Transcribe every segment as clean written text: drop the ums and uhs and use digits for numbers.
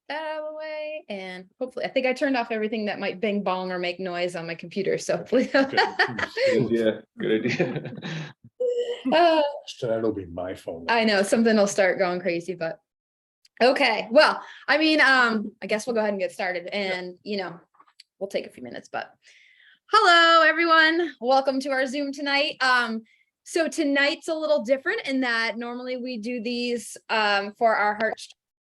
that out of the way, and hopefully, I think I turned off everything that might bing bong or make noise on my computer. So hopefully, Good idea. Good idea. So that'll be my phone. I know something will start going crazy, but okay. Well, I mean, I guess we'll go ahead and get started, and we'll take a few minutes. But hello, everyone. Welcome to our Zoom tonight. So tonight's a little different in that normally we do these for our Hart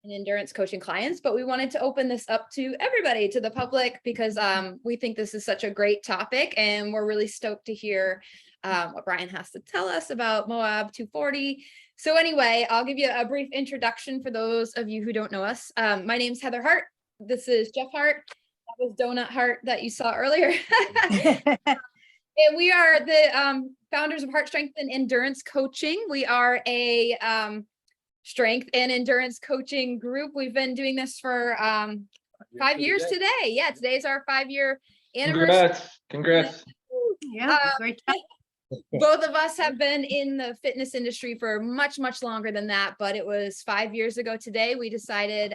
and endurance coaching clients, but we wanted to open this up to everybody, to the public, because we think this is such a great topic, and we're really stoked to hear what Brian has to tell us about Moab 240. So anyway, I'll give you a brief introduction for those of you who don't know us. My name's Heather Hart. This is Jeff Hart. That was Donut Hart that you saw earlier. And we are the founders of Hart Strength and Endurance Coaching. We are a strength and endurance coaching group. We've been doing this for 5 years today. Yeah, today's our 5-year anniversary. Congrats. Yeah, great job. Both of us have been in the fitness industry for much, much longer than that, but it was 5 years ago today we decided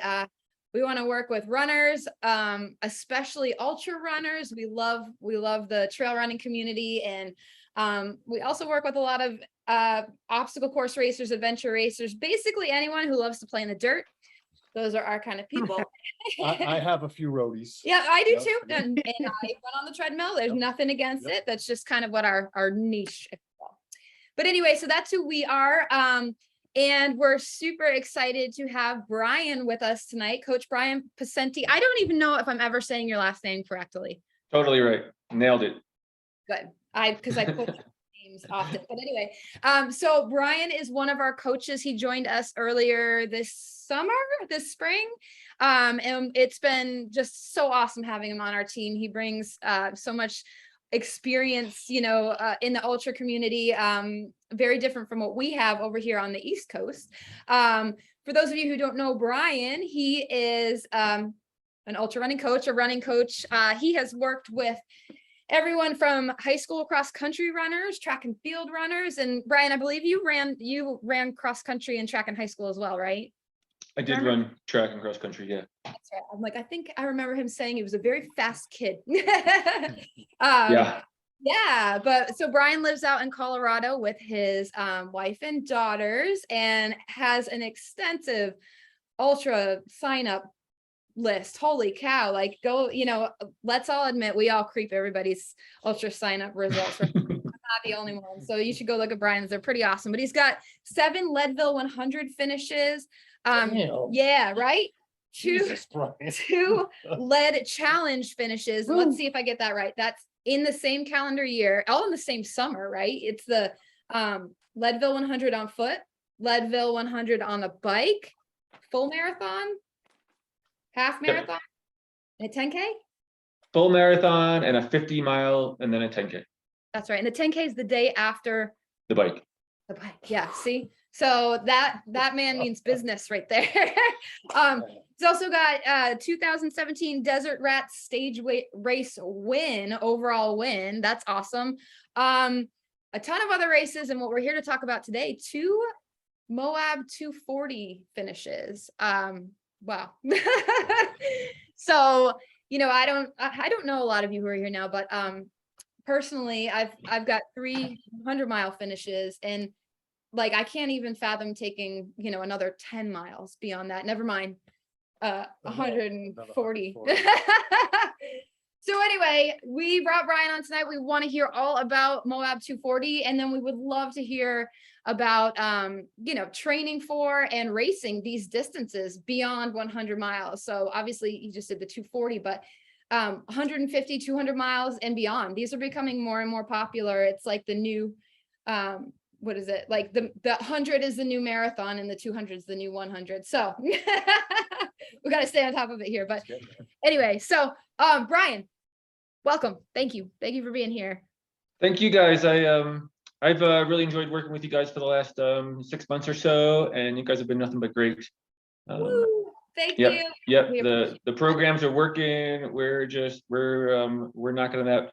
we want to work with runners, especially ultra runners. We love the trail running community, and we also work with a lot of obstacle course racers, adventure racers, basically anyone who loves to play in the dirt. Those are our kind of people. I have a few roadies. Yeah, I do Yep. too. And I went on the treadmill. There's nothing against it. That's just kind of what our niche is. But anyway, so that's who we are. And we're super excited to have Brian with us tonight, Coach Brian Passenti. I don't even know if I'm ever saying your last name correctly. Totally right. Nailed it. Good. Because I put names often. But anyway, so Brian is one of our coaches. He joined us earlier this spring. And it's been just so awesome having him on our team. He brings so much experience, in the ultra community, very different from what we have over here on the East Coast. For those of you who don't know Brian, he is an ultra running coach, a running coach. He has worked with everyone from high school cross country runners, track and field runners. And Brian, I believe you ran cross country and track in high school as well, right? I did run track and cross country. Yeah. That's right. I'm like, I think I remember him saying he was a very fast kid. Yeah. Yeah. But so Brian lives out in Colorado with his wife and daughters, and has an extensive ultra sign up list. Holy cow. Like let's all admit we all creep everybody's ultra sign up results. Right? I'm not the only one. So you should go look at Brian's. They're pretty awesome. But he's got 7 Leadville 100 finishes. Yeah, right. Two lead challenge finishes. Let's see if I get that right. That's in the same calendar year, all in the same summer, right? It's the Leadville 100 on foot, Leadville 100 on the bike, full marathon, half marathon, and a 10K. Full marathon and a 50 mile and then a 10K. That's right. And the 10K is the day after the bike. The bike. Yeah. See. So that man means business right there. He's also got 2017 Desert Rats stage race overall win. That's awesome. A ton of other races, and what we're here to talk about today, 2 Moab 240 finishes. Wow. So, I don't know a lot of you who are here now, but personally, I've got 3 100-mile finishes, and like, I can't even fathom taking, another 10 miles beyond that. Never mind 140. So anyway, we brought Brian on tonight. We want to hear all about Moab 240. And then we would love to hear about, training for and racing these distances beyond 100 miles. So obviously you just did the 240, but 150, 200 miles and beyond. These are becoming more and more popular. It's like the new, what is it? Like the 100 is the new marathon and the 200 is the new 100. So we got to stay on top of it here. But anyway, so Brian, welcome. Thank you. Thank you for being here. Thank you guys. I've really enjoyed working with you guys for the last 6 months or so, and you guys have been nothing but great. Thank you. Yep. The programs are working. We're knocking on that.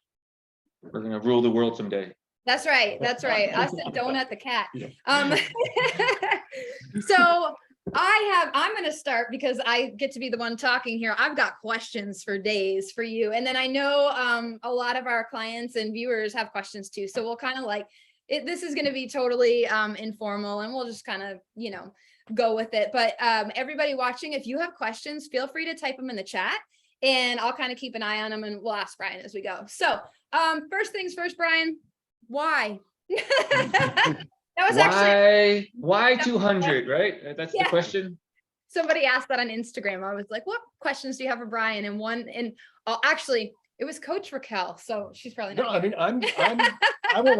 We're gonna rule the world someday. That's right. That's right. Us and Donut the cat. So I'm going to start because I get to be the one talking here. I've got questions for days for you. And then I know a lot of our clients and viewers have questions too. So we'll kind of like this is going to be totally informal and we'll just kind of, go with it. But everybody watching, if you have questions, feel free to type them in the chat and I'll kind of keep an eye on them and we'll ask Brian as we go. So first things first, Brian, why? That was actually why 200, right? That's the question. Somebody asked that on Instagram. I was like, what questions do you have for Brian? And actually it was Coach Raquel. So she's probably not. No, I mean,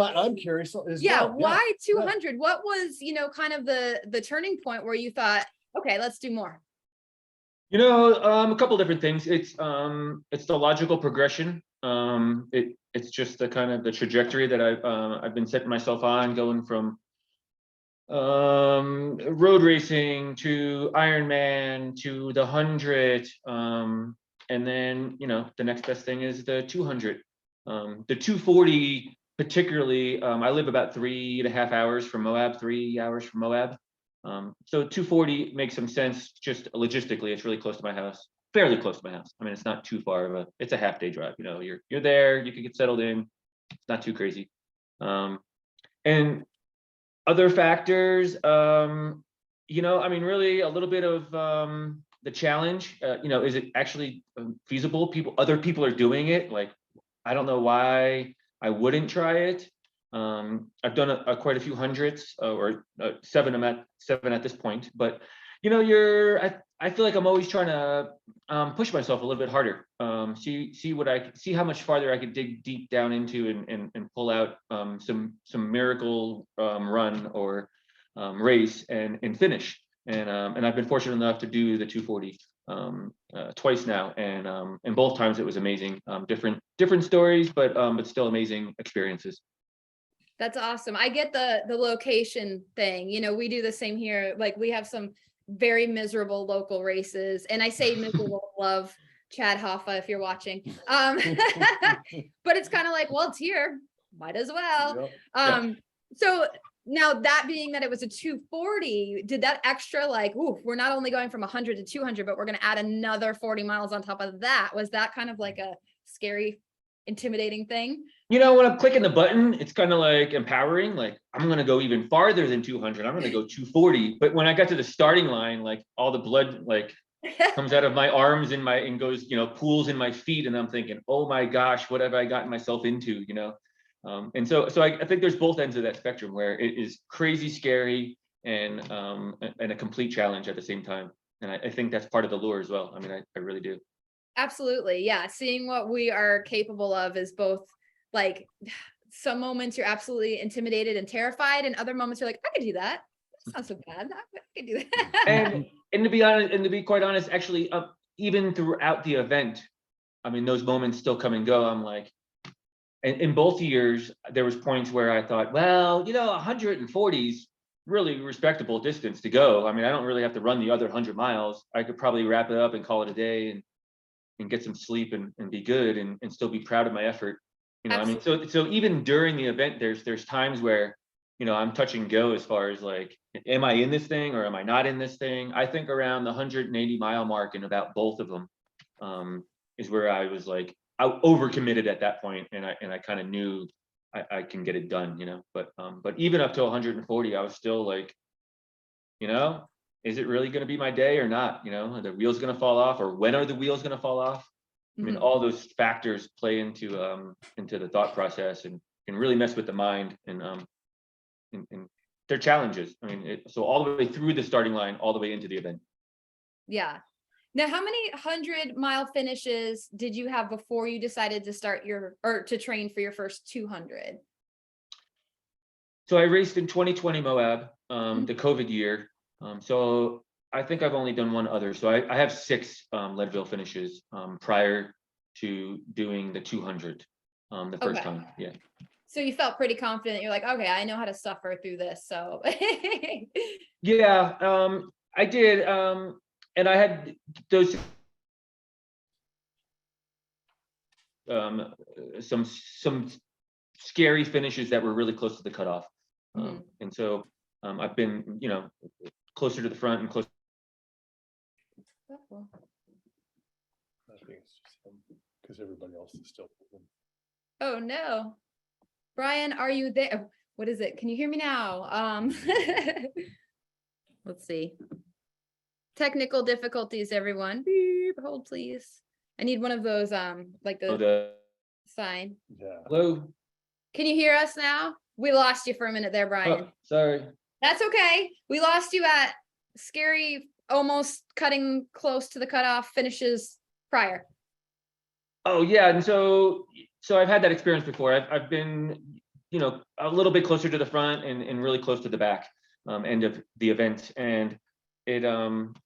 I'm curious as well. Why 200? What was, kind of the turning point where you thought, okay, let's do more? A couple different things. It's the logical progression. It's just the kind of the trajectory that I've been setting myself on, going from road racing to Ironman to the 100, and then the next best thing is the 200. The 240 particularly, I live about 3.5 hours from Moab, 3 hours from Moab. So 240 makes some sense just logistically. It's really close to my house, fairly close to my house. I mean, it's not too far of it's a half day drive. You're there, you can get settled in. It's not too crazy. And other factors, I mean, really a little bit of the challenge. Is it actually feasible? Other people are doing it. Like, I don't know why I wouldn't try it. I've done quite a few hundreds, or 7. I'm at 7 at this point. But I feel like I'm always trying to push myself a little bit harder. See how much farther I could dig deep down into and pull out some miracle run or race and finish. And I've been fortunate enough to do the 240 twice now, and both times it was amazing. Different stories, but still amazing experiences. That's awesome. I get the location thing. We do the same here. Like, we have some very miserable local races, and I say miserable, love Chad Hoffa if you're watching. But it's kind of like, well, it's here, might as well. Yep. So now, that being that it was a 240, did that extra, like, ooh, we're not only going from 100 to 200, but we're going to add another 40 miles on top of that? Was that kind of like a scary, intimidating thing? When I'm clicking the button, it's kind of like empowering. Like, I'm going to go even farther than 200. I'm going to go 240. But when I got to the starting line, like, all the blood comes out of my arms and goes, pools in my feet. And I'm thinking, oh my gosh, what have I gotten myself into, And so I think there's both ends of that spectrum where it is crazy scary and a complete challenge at the same time. And I think that's part of the lure as well. I mean, I really do. Absolutely. Yeah. Seeing what we are capable of is both, like, some moments you're absolutely intimidated and terrified, and other moments you're like, I could do that. That's not so bad. I could do that. And to be honest, and to be quite honest, actually, even throughout the event, I mean, those moments still come and go. I'm like, and in both years, there was points where I thought, well, 140 is really respectable distance to go. I mean, I don't really have to run the other 100 miles. I could probably wrap it up and call it a day and get some sleep and be good and still be proud of my effort. I mean, so even during the event, there's times where, I'm touch and go as far as like, am I in this thing or am I not in this thing? I think around the 180 mile mark and about both of them is where I was like, I overcommitted at that point, and I kind of knew I can get it done, But even up to 140, I was still like, is it really going to be my day or not? Are the wheels going to fall off, or when are the wheels going to fall off? I mean, all those factors play into the thought process and can really mess with the mind, and they're challenges. I mean, so all the way through the starting line, all the way into the event. Yeah. Now, how many 100-mile finishes did you have before you decided to start to train for your first 200? So I raced in 2020 Moab, the COVID year. So I think I've only done one other. So I have 6 Leadville finishes prior to doing the 200 the first time. Yeah. So you felt pretty confident. You're like, okay, I know how to suffer through this. So yeah, I did. And I had those some scary finishes that were really close to the cutoff. And so I've been, closer to the front and closer I think it's just him, because everybody else is still. Oh no. Brian, are you there? Oh, what is it? Can you hear me now? Let's see. Technical difficulties, everyone. Beep, hold please. I need one of those like the sign. Yeah. Hello. Can you hear us now? We lost you for a minute there, Brian. Oh, sorry. That's okay. We lost you at scary, almost cutting close to the cutoff finishes prior. Oh yeah, and so I've had that experience before. I've been, a little bit closer to the front and really close to the back end of the event, and and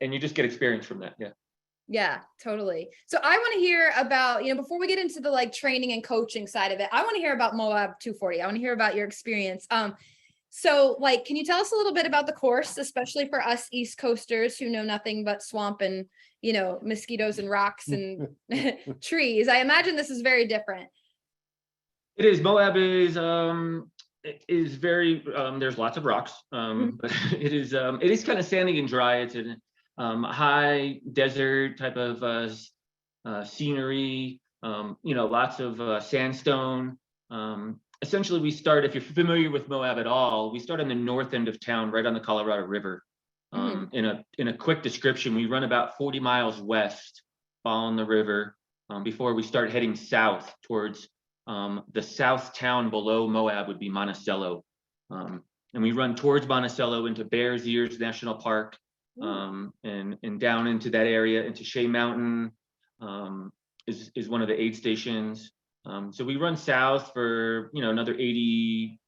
you just get experience from that. Yeah. Yeah, totally. So I want to hear about, before we get into the like training and coaching side of it, I want to hear about Moab 240. I want to hear about your experience. So like, can you tell us a little bit about the course, especially for us East Coasters who know nothing but swamp and, mosquitoes and rocks and trees? I imagine this is very different. It is. Moab is very, there's lots of rocks, but it is kind of sandy and dry. It's a high desert type of scenery, lots of sandstone. Essentially, we start, if you're familiar with Moab at all, we start on the north end of town, right on the Colorado River. In a quick description, we run about 40 miles west, following the river, before we start heading south towards the south town below Moab would be Monticello. And we run towards Monticello into Bears Ears National Park, and down into that area, into Shea Mountain, is one of the aid stations. So we run south for, another 80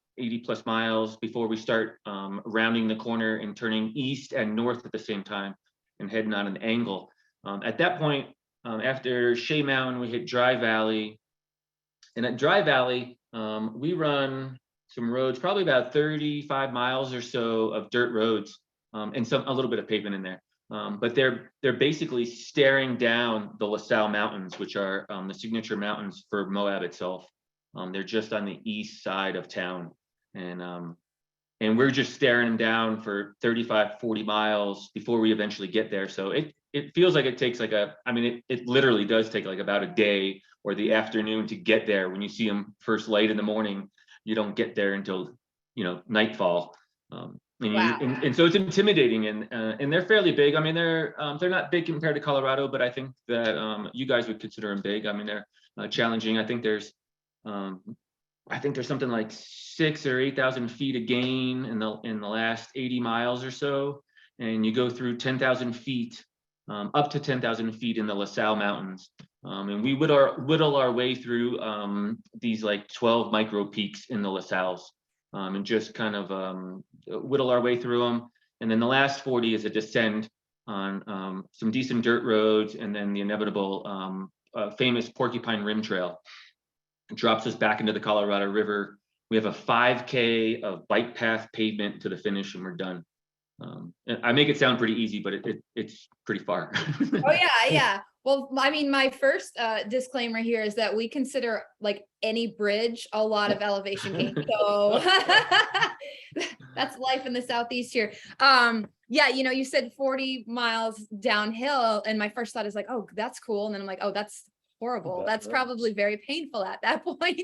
plus miles before we start rounding the corner and turning east and north at the same time and heading on an angle. At that point, after Shea Mountain, we hit Dry Valley. And at Dry Valley, we run some roads, probably about 35 miles or so of dirt roads, and a little bit of pavement in there. But they're basically staring down the LaSalle Mountains, which are the signature mountains for Moab itself. They're just on the east side of town, and we're just staring them down for 35, 40 miles before we eventually get there. So it feels like it takes it literally does take like about a day or the afternoon to get there. When you see them first light in the morning, you don't get there until nightfall. And so it's intimidating, and they're fairly big. I mean, they're not big compared to Colorado, but I think that you guys would consider them big. I mean, they're challenging. I think there's something like 6,000 or 8,000 feet of gain in the last 80 miles or so, and you go through 10,000 feet, up to 10,000 feet in the LaSalle Mountains, and we whittle our way through these like 12 micro peaks in the LaSalles. And just kind of whittle our way through them. And then the last 40 is a descent on some decent dirt roads, and then the inevitable famous Porcupine Rim Trail. It drops us back into the Colorado River. We have a 5K of bike path pavement to the finish, and we're done. I make it sound pretty easy, but it's pretty far. Oh yeah, yeah. Well, I mean, my first disclaimer here is that we consider like any bridge a lot of elevation gain. So that's life in the Southeast here. Yeah, you said 40 miles downhill, and my first thought is like, oh, that's cool. And then I'm like, oh, that's horrible. That's probably very painful at that point.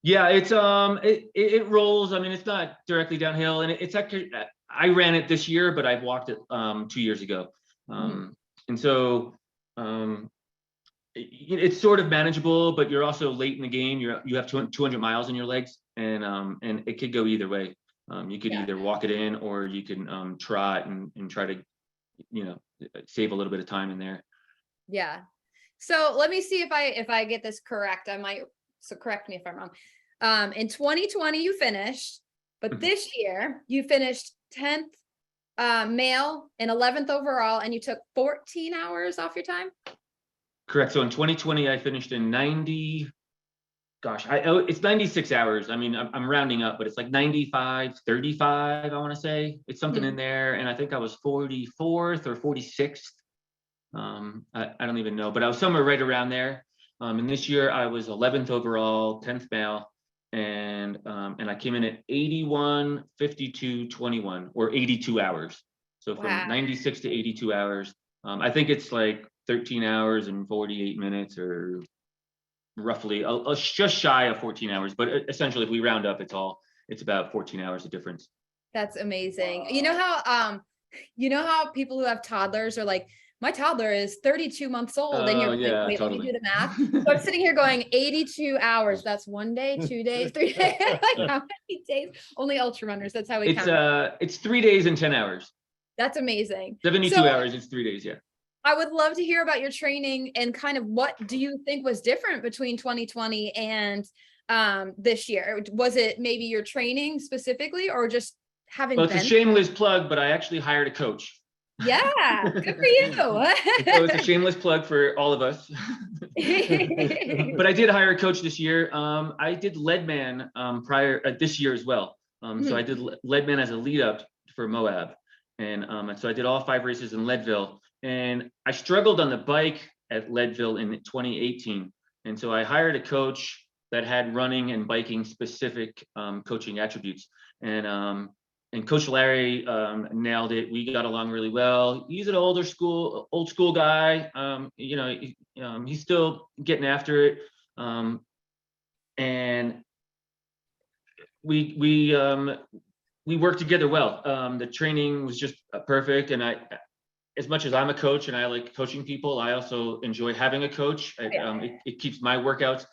Yeah, it's it rolls. I mean, it's not directly downhill, and it's actually, I ran it this year, but I've walked it 2 years ago. And so it's sort of manageable, but you're also late in the game. You have 200 miles in your legs, and it could go either way. You could either walk it in, or you can trot and try to save a little bit of time in there. Yeah. So let me see if I get this correct. So correct me if I'm wrong. In 2020 you finished, but this year you finished 10th male and 11th overall, and you took 14 hours off your time. Correct. So in 2020 I finished in 90. It's 96 hours. I mean, I'm rounding up, but it's like 95, 35. I want to say it's something in there, and I think I was 44th or 46th. I don't even know, but I was somewhere right around there. And this year I was 11th overall, 10th male, and I came in at 81, 52, 21, or 82 hours. So from Wow. 96 to 82 hours. I think it's like 13 hours and 48 minutes, or roughly just shy of 14 hours. But essentially, if we round up, it's about 14 hours of difference. That's amazing. You know how people who have toddlers are like, my toddler is 32 months old, and you're going, yeah, wait, totally. let me do the math. So I'm sitting here going 82 hours. That's 1 day, 2 days, 3 days. Like, how many days? Only ultra runners. That's how we count. It's 3 days and 10 hours. That's amazing. 72 So hours. It's 3 days. Yeah. I would love to hear about your training and kind of what do you think was different between 2020 and this year? Was it maybe your training specifically, or just having Well, it's a shameless plug, but I actually hired a coach. Yeah, good for you. So it's a shameless plug for all of us. But I did hire a coach this year. I did Leadman prior this year as well. So I did Leadman as a lead up for Moab, and so I did all 5 races in Leadville. And I struggled on the bike at Leadville in 2018, and so I hired a coach that had running and biking specific coaching attributes. And Coach Larry nailed it. We got along really well. He's an old school guy. He's still getting after it. And we worked together well. The training was just perfect. And as much as I'm a coach and I like coaching people, I also enjoy having a coach. It keeps my workouts.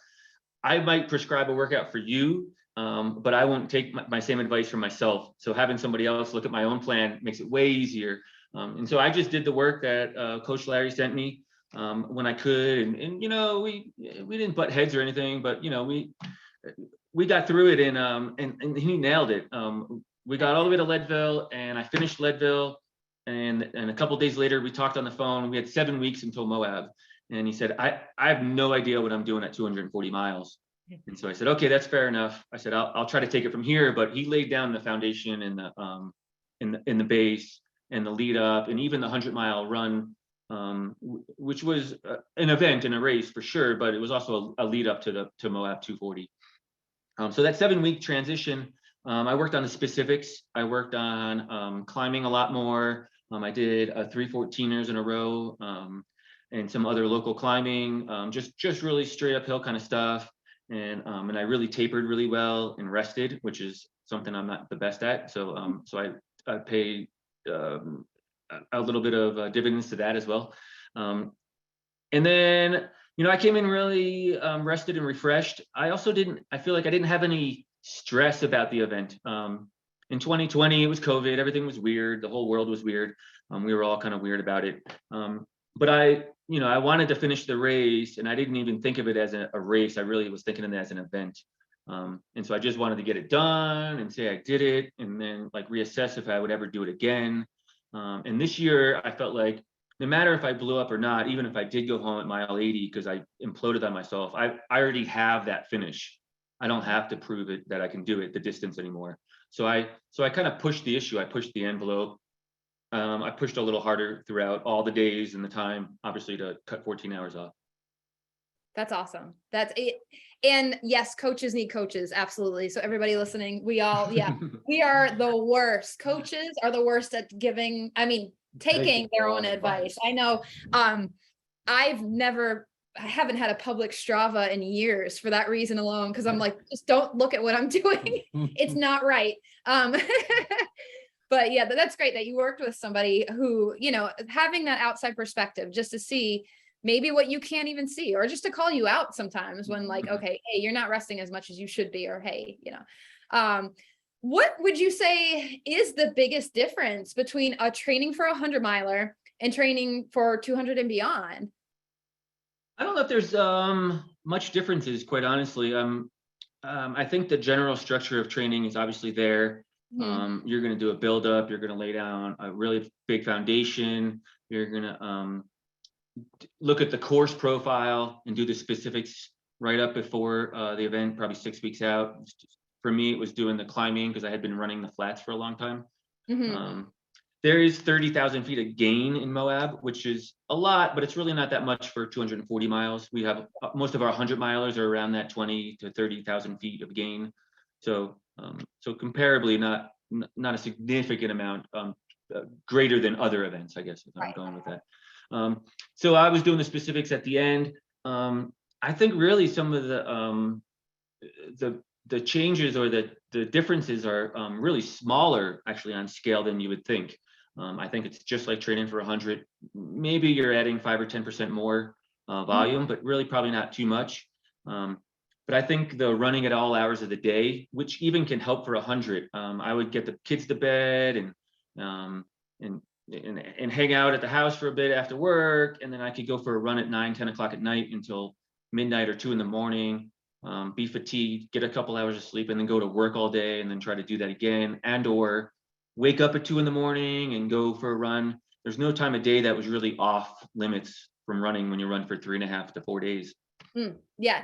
I might prescribe a workout for you, but I won't take my same advice from myself. So having somebody else look at my own plan makes it way easier. And so I just did the work that Coach Larry sent me when I could. And we didn't butt heads or anything, but we got through it, and he nailed it. We got all the way to Leadville, and I finished Leadville. And a couple of days later, we talked on the phone. We had 7 weeks until Moab. And he said, I have no idea what I'm doing at 240 miles. And so I said, okay, that's fair enough. I said, I'll try to take it from here. But he laid down the foundation and the base and the lead up, and even the 100-mile run, which was an event and a race for sure, but it was also a lead up to Moab 240. So that 7-week transition, I worked on the specifics. I worked on climbing a lot more. I did 3 14ers in a row. And some other local climbing, just really straight uphill kind of stuff. And I really tapered really well and rested, which is something I'm not the best at. So I paid a little bit of dividends to that as well. And then, I came in really rested and refreshed. I feel like I didn't have any stress about the event. In 2020, it was COVID. Everything was weird. The whole world was weird. We were all kind of weird about it. But I wanted to finish the race, and I didn't even think of it as a race. I really was thinking of it as an event. And so I just wanted to get it done and say I did it, and then like reassess if I would ever do it again. And this year I felt like no matter if I blew up or not, even if I did go home at mile 80 because I imploded on myself, I already have that finish. I don't have to prove it that I can do it the distance anymore. So I kind of pushed the issue. I pushed the envelope. I pushed a little harder throughout all the days and the time, obviously, to cut 14 hours off. That's awesome. That's it. And yes, coaches need coaches. Absolutely. So everybody listening, we are the worst. Coaches are the worst at taking their own advice. I know. I haven't had a public Strava in years for that reason alone. Cause I'm like, just don't look at what I'm doing. It's not right. But yeah, that's great that you worked with somebody who, having that outside perspective just to see maybe what you can't even see, or just to call you out sometimes when like, okay, hey, you're not resting as much as you should be, or hey, what would you say is the biggest difference between a training for 100-miler and training for 200 and beyond? I don't know if there's much differences, quite honestly. I think the general structure of training is obviously there. You're going to do a build up. You're going to lay down a really big foundation. You're going to look at the course profile and do the specifics right up before the event, probably 6 weeks out. For me, it was doing the climbing because I had been running the flats for a long time. There is 30,000 feet of gain in Moab, which is a lot, but it's really not that much for 240 miles. We have most of our 100-milers are around that 20 to 30,000 feet of gain. So comparably, not a significant amount. greater than other events, I guess, if I'm Right. going with that. So I was doing the specifics at the end. I think really some of the changes or the differences are really smaller actually on scale than you would think. I think it's just like training for 100. Maybe you're adding 5 or 10% more volume, but really probably not too much. But I think the running at all hours of the day, which even can help for 100. I would get the kids to bed and hang out at the house for a bit after work, and then I could go for a run at 9, 10 o'clock at night until midnight or 2 in the morning. Be fatigued, get a couple hours of sleep, and then go to work all day, and then try to do that again, and or wake up at 2 in the morning and go for a run. There's no time of day that was really off limits from running when you run for 3.5 to 4 days. Yeah.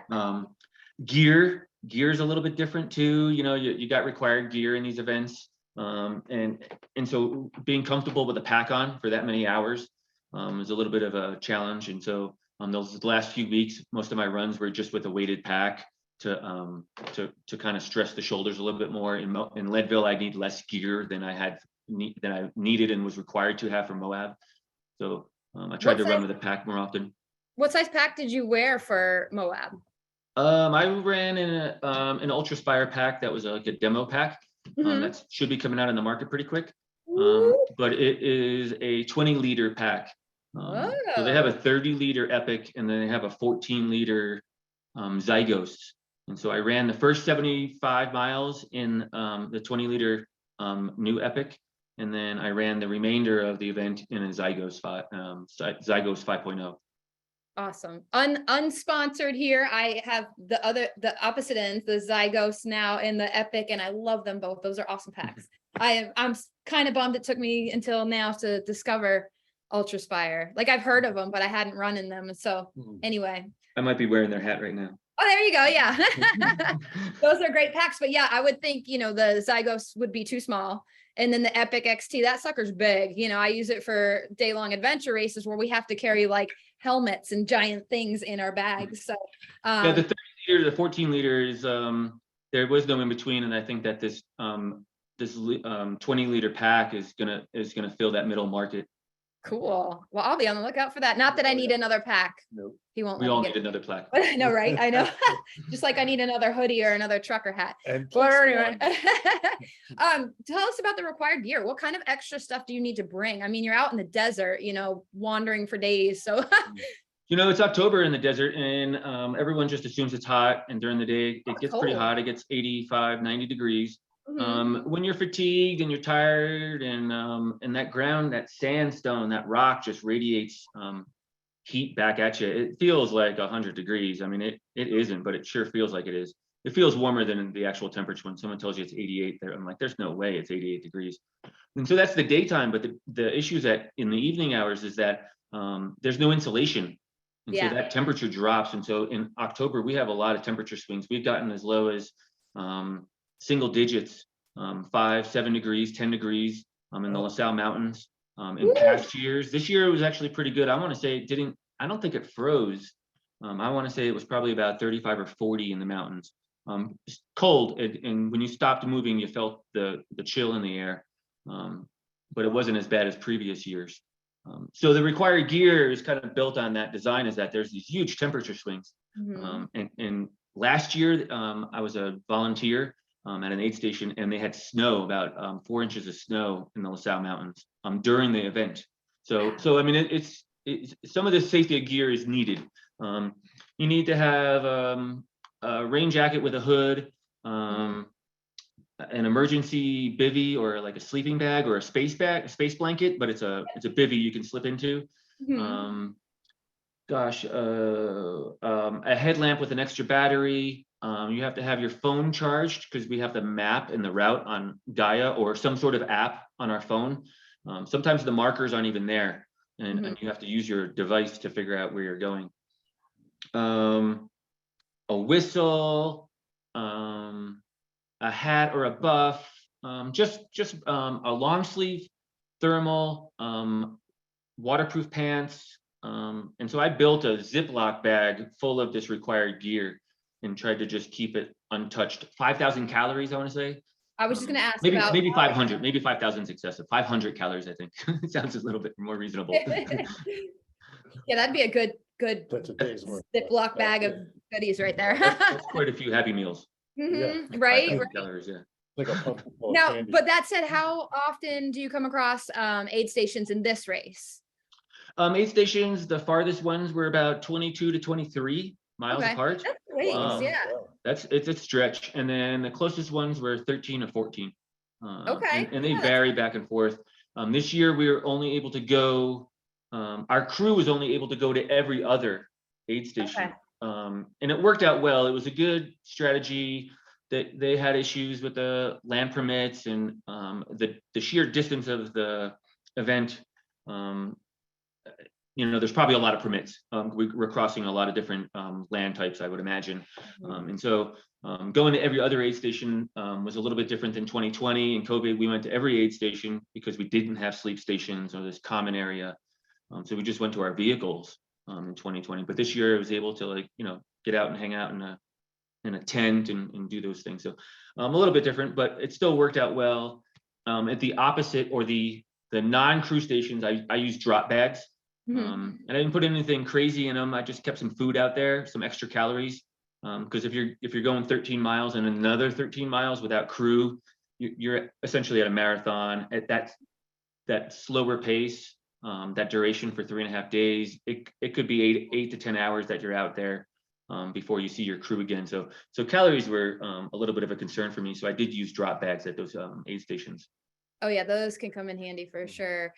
Gear's a little bit different too. You got required gear in these events. And so being comfortable with a pack on for that many hours is a little bit of a challenge. And so those last few weeks, most of my runs were just with a weighted pack to kind of stress the shoulders a little bit more. In Leadville, I need less gear than I needed and was required to have for Moab. So I tried to run with a pack more often. What size pack did you wear for Moab? I ran in an Ultraspire pack that was like a demo pack. That should be coming out in the market pretty quick. But it is a 20-liter pack. So they have a 30-liter Epic, and then they have a 14-liter Zygos. And so I ran the first 75 miles in the 20-liter new Epic, and then I ran the remainder of the event in a Zygos 5.0. Awesome. Unsponsored here. I have the opposite ends, the Zygos now and the Epic, and I love them both. Those are awesome packs. I'm kind of bummed it took me until now to discover Ultraspire. Like, I've heard of them, but I hadn't run in them. So anyway, I might be wearing their hat right now. Oh, there you go. Yeah. Those are great packs. But yeah, I would think, the Zygos would be too small. And then the Epic XT, that sucker's big. I use it for day-long adventure races where we have to carry like helmets and giant things in our bags. So yeah, the 30-liter, the 14-liter is there was no in between, and I think that this 20-liter pack is gonna fill that middle market. Cool. Well, I'll be on the lookout for that. Not that I need another pack. Nope. He won't. We all need another pack. I know, right? I know. Just like I need another hoodie or another trucker hat. And Well, anyway. Tell us about the required gear. What kind of extra stuff do you need to bring? I mean, you're out in the desert, wandering for days. So it's October in the desert, and everyone just assumes it's hot, and during the day it gets pretty hot. It gets 85, 90 degrees. When you're fatigued and you're tired, and that ground, that sandstone, that rock just radiates heat back at you. It feels like 100 degrees. I mean, it isn't, but it sure feels like it is. It feels warmer than the actual temperature. When someone tells you it's 88, I'm like, there's no way it's 88 degrees. And so that's the daytime, but the issue is that in the evening hours is that there's no insulation. And so that temperature drops. And so in October, we have a lot of temperature swings. We've gotten as low as single digits, 5, 7 degrees, 10 degrees in the LaSalle Mountains. In past years, this year it was actually pretty good. I want to say I don't think it froze. I want to say it was probably about 35 or 40 in the mountains. It's cold, and when you stopped moving, you felt the chill in the air, but it wasn't as bad as previous years. So the required gear is kind of built on that design, is that there's these huge temperature swings. And last year, I was a volunteer at an aid station, and they had snow, about 4 inches of snow in the LaSalle Mountains during the event. So I mean, it's some of the safety gear is needed. You need to have a rain jacket with a hood, an emergency bivy, or like a sleeping bag, or a space blanket, but it's a bivy you can slip into. A headlamp with an extra battery. You have to have your phone charged, because we have the map and the route on Gaia or some sort of app on our phone. Sometimes the markers aren't even there, and you have to use your device to figure out where you're going. A whistle, a hat or a buff, just a long sleeve thermal, waterproof pants. And so I built a Ziploc bag full of this required gear and tried to just keep it untouched. 5,000 calories, I want to say. I was just going to ask Maybe about maybe 500, maybe 5,000 is excessive. 500 calories, I think. It sounds a little bit more reasonable. Yeah, that'd be a good That's a day's worth. Ziploc bag of goodies right there. That's quite a few Happy Meals. Mhm, right, 5,000 right. calories, yeah. Like a pumpkin full of Now, candy. but that said, how often do you come across aid stations in this race? Aid stations, the farthest ones were about 22 to 23 miles Okay, apart. that's a ways, Wow. yeah. It's a stretch. And then the closest ones were 13 to 14. Okay, And they yeah, that's- vary back and forth. This year we were only able to go, our crew was only able to go to every other aid station. Okay. And it worked out well. It was a good strategy. That they had issues with the land permits and the sheer distance of the event. There's probably a lot of permits. We're crossing a lot of different land types, I would imagine. And so going to every other aid station was a little bit different than 2020. In COVID, we went to every aid station because we didn't have sleep stations or this common area. So we just went to our vehicles in 2020. But this year I was able to get out and hang out in a tent and do those things. So a little bit different, but it still worked out well. At the opposite or the non-crew stations, I used drop bags. And I didn't put anything crazy in them. I just kept some food out there, some extra calories. Because if you're going 13 miles and another 13 miles without crew, you're essentially at a marathon at that slower pace, that duration for 3.5 days. It could be 8 to 10 hours that you're out there before you see your crew again. So calories were a little bit of a concern for me. So I did use drop bags at those aid stations. Oh yeah, those can come in handy for sure.